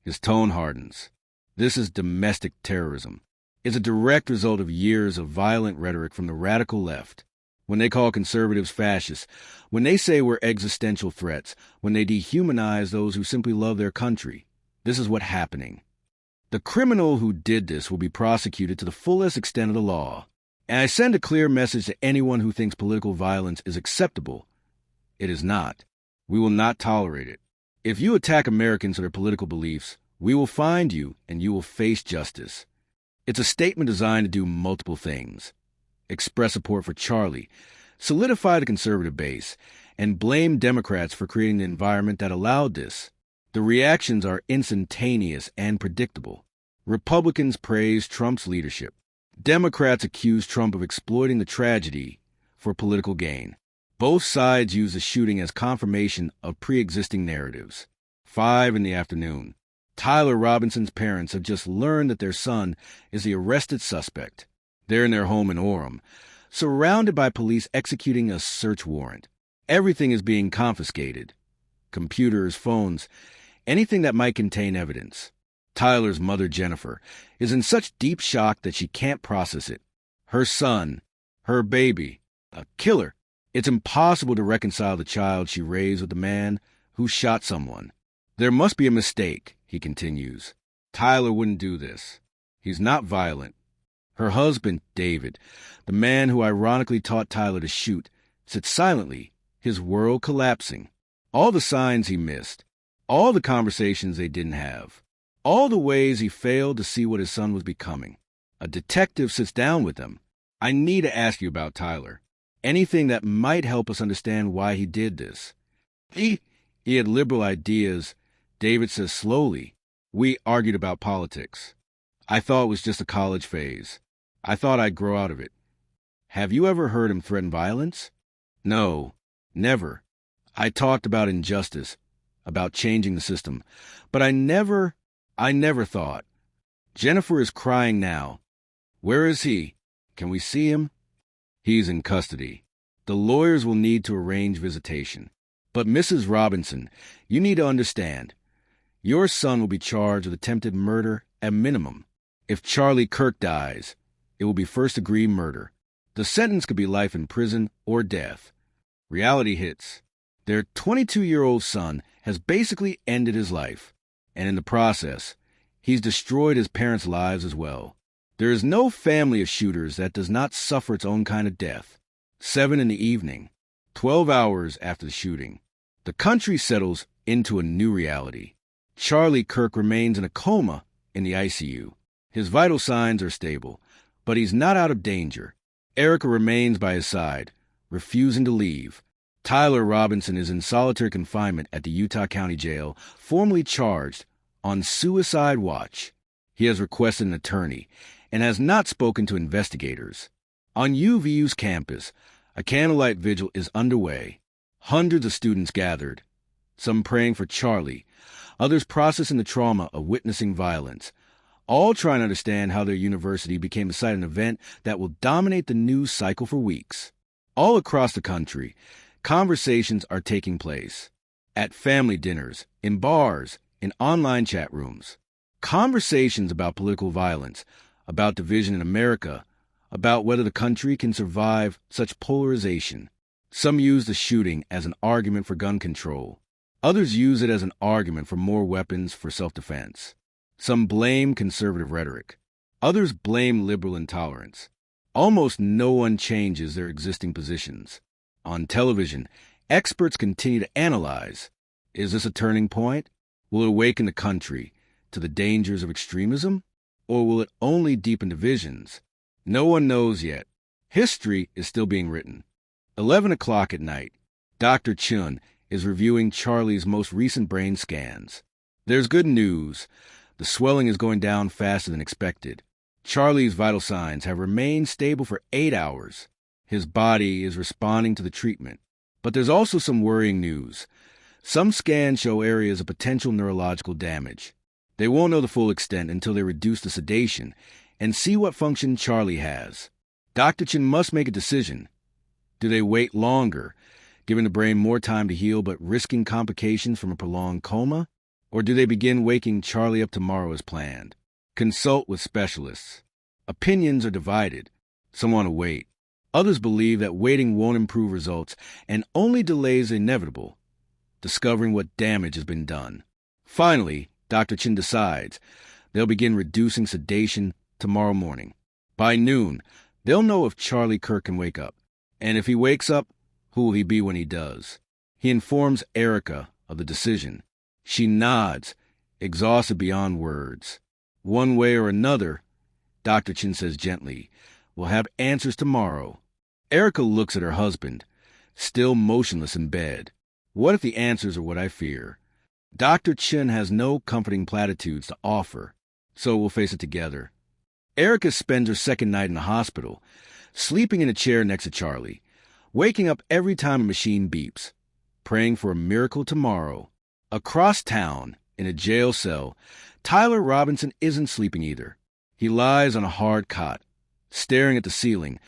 His tone hardens. This is domestic terrorism. It's a direct result of years of violent rhetoric from the radical left. When they call conservatives fascists, when they say we're existential threats, when they dehumanize those who simply love their country, this is what's happening. The criminal who did this will be prosecuted to the fullest extent of the law. And I send a clear message to anyone who thinks political violence is acceptable. It is not. We will not tolerate it. If you attack Americans for their political beliefs, we will find you and you will face justice. It's a statement designed to do multiple things. Express support for Charlie, solidify the conservative base, and blame Democrats for creating the environment that allowed this. The reactions are instantaneous and predictable. Republicans praise Trump's leadership. Democrats accuse Trump of exploiting the tragedy for political gain. Both sides use the shooting as confirmation of pre-existing narratives. 5 in the afternoon. Tyler Robinson's parents have just learned that their son is the arrested suspect. They're in their home in Orem, surrounded by police executing a search warrant. Everything is being confiscated. Computers, phones, anything that might contain evidence. Tyler's mother, Jennifer, is in such deep shock that she can't process it. Her son, her baby, a killer. It's impossible to reconcile the child she raised with the man who shot someone. "There must be a mistake," he continues. "Tyler wouldn't do this. He's not violent." Her husband, David, the man who ironically taught Tyler to shoot, sits silently, his world collapsing. All the signs he missed, all the conversations they didn't have, all the ways he failed to see what his son was becoming. A detective sits down with them. "I need to ask you about Tyler. Anything that might help us understand why he did this." He had liberal ideas, David says slowly. "We argued about politics. I thought it was just a college phase. I thought I'd grow out of it." "Have you ever heard him threaten violence?" "No, never. I talked about injustice, about changing the system, but I never thought." Jennifer is crying now. Where is he? Can we see him? He's in custody. The lawyers will need to arrange visitation. But Mrs. Robinson, you need to understand. Your son will be charged with attempted murder at minimum. If Charlie Kirk dies, it will be first-degree murder. The sentence could be life in prison or death. Reality hits. Their 22-year-old son has basically ended his life, and in the process, he's destroyed his parents' lives as well. There is no family of shooters that does not suffer its own kind of death. 7 in the evening, 12 hours after the shooting, the country settles into a new reality. Charlie Kirk remains in a coma in the ICU. His vital signs are stable, but he's not out of danger. Erica remains by his side, refusing to leave. Tyler Robinson is in solitary confinement at the Utah County Jail, formally charged on suicide watch. He has requested an attorney and has not spoken to investigators. On UVU's campus, a candlelight vigil is underway. Hundreds of students gathered, some praying for Charlie, others processing the trauma of witnessing violence, all trying to understand how their university became the site of an event that will dominate the news cycle for weeks. All across the country, conversations are taking place. At family dinners, in bars, in online chat rooms. Conversations about political violence, about division in America, about whether the country can survive such polarization. Some use the shooting as an argument for gun control. Others use it as an argument for more weapons for self-defense. Some blame conservative rhetoric. Others blame liberal intolerance. Almost no one changes their existing positions. On television, experts continue to analyze. Is this a turning point? Will it awaken the country to the dangers of extremism? Or will it only deepen divisions? No one knows yet. History is still being written. 11 o'clock at night, Dr. Chun is reviewing Charlie's most recent brain scans. There's good news. The swelling is going down faster than expected. Charlie's vital signs have remained stable for 8 hours. His body is responding to the treatment. But there's also some worrying news. Some scans show areas of potential neurological damage. They won't know the full extent until they reduce the sedation and see what function Charlie has. Dr. Chin must make a decision. Do they wait longer, giving the brain more time to heal but risking complications from a prolonged coma? Or do they begin waking Charlie up tomorrow as planned? Consult with specialists. Opinions are divided. Some want to wait. Others believe that waiting won't improve results and only delays the inevitable, discovering what damage has been done. Finally, Dr. Chin decides they'll begin reducing sedation tomorrow morning. By noon, they'll know if Charlie Kirk can wake up. And if he wakes up, who will he be when he does? He informs Erica of the decision. She nods, exhausted beyond words. One way or another, Dr. Chin says gently, we'll have answers tomorrow. Erica looks at her husband, still motionless in bed. What if the answers are what I fear? Dr. Chin has no comforting platitudes to offer, so we'll face it together. Erica spends her second night in the hospital, sleeping in a chair next to Charlie, waking up every time a machine beeps, praying for a miracle tomorrow. Across town, in a jail cell, Tyler Robinson isn't sleeping either. He lies on a hard cot, staring at the ceiling,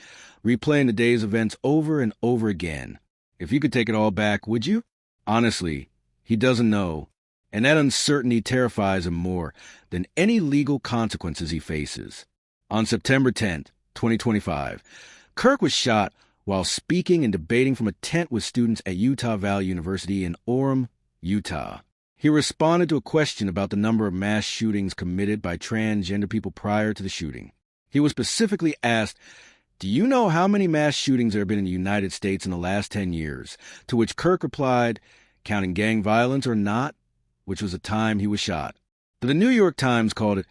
replaying the day's events over and over again. If you could take it all back, would you? Honestly, he doesn't know, and that uncertainty terrifies him more than any legal consequences he faces. On September 10th, 2025, Kirk was shot while speaking and debating from a tent with students at Utah Valley University in Orem, Utah. He responded to a question about the number of mass shootings committed by transgender people prior to the shooting. He was specifically asked, "Do you know how many mass shootings there have been in the United States in the last 10 years?" To which Kirk replied, "Counting gang violence or not," which was the time he was shot. The New York Times called it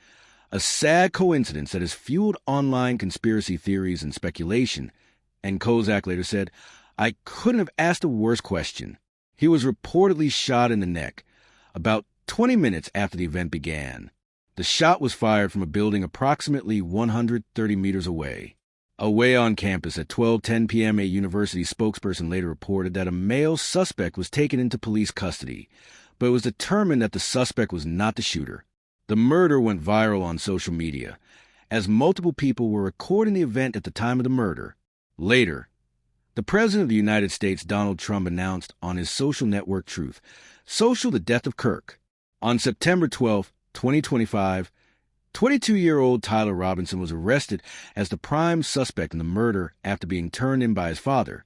a sad coincidence that has fueled online conspiracy theories and speculation, and Kozak later said, "I couldn't have asked a worse question." He was reportedly shot in the neck about 20 minutes after the event began. The shot was fired from a building approximately 130 meters away. Away on campus at 12:10 p.m., a university spokesperson later reported that a male suspect was taken into police custody, but it was determined that the suspect was not the shooter. The murder went viral on social media, as multiple people were recording the event at the time of the murder. Later, the President of the United States, Donald Trump, announced on his social network Truth Social the death of Kirk. On September 12, 2025, 22-year-old Tyler Robinson was arrested as the prime suspect in the murder after being turned in by his father,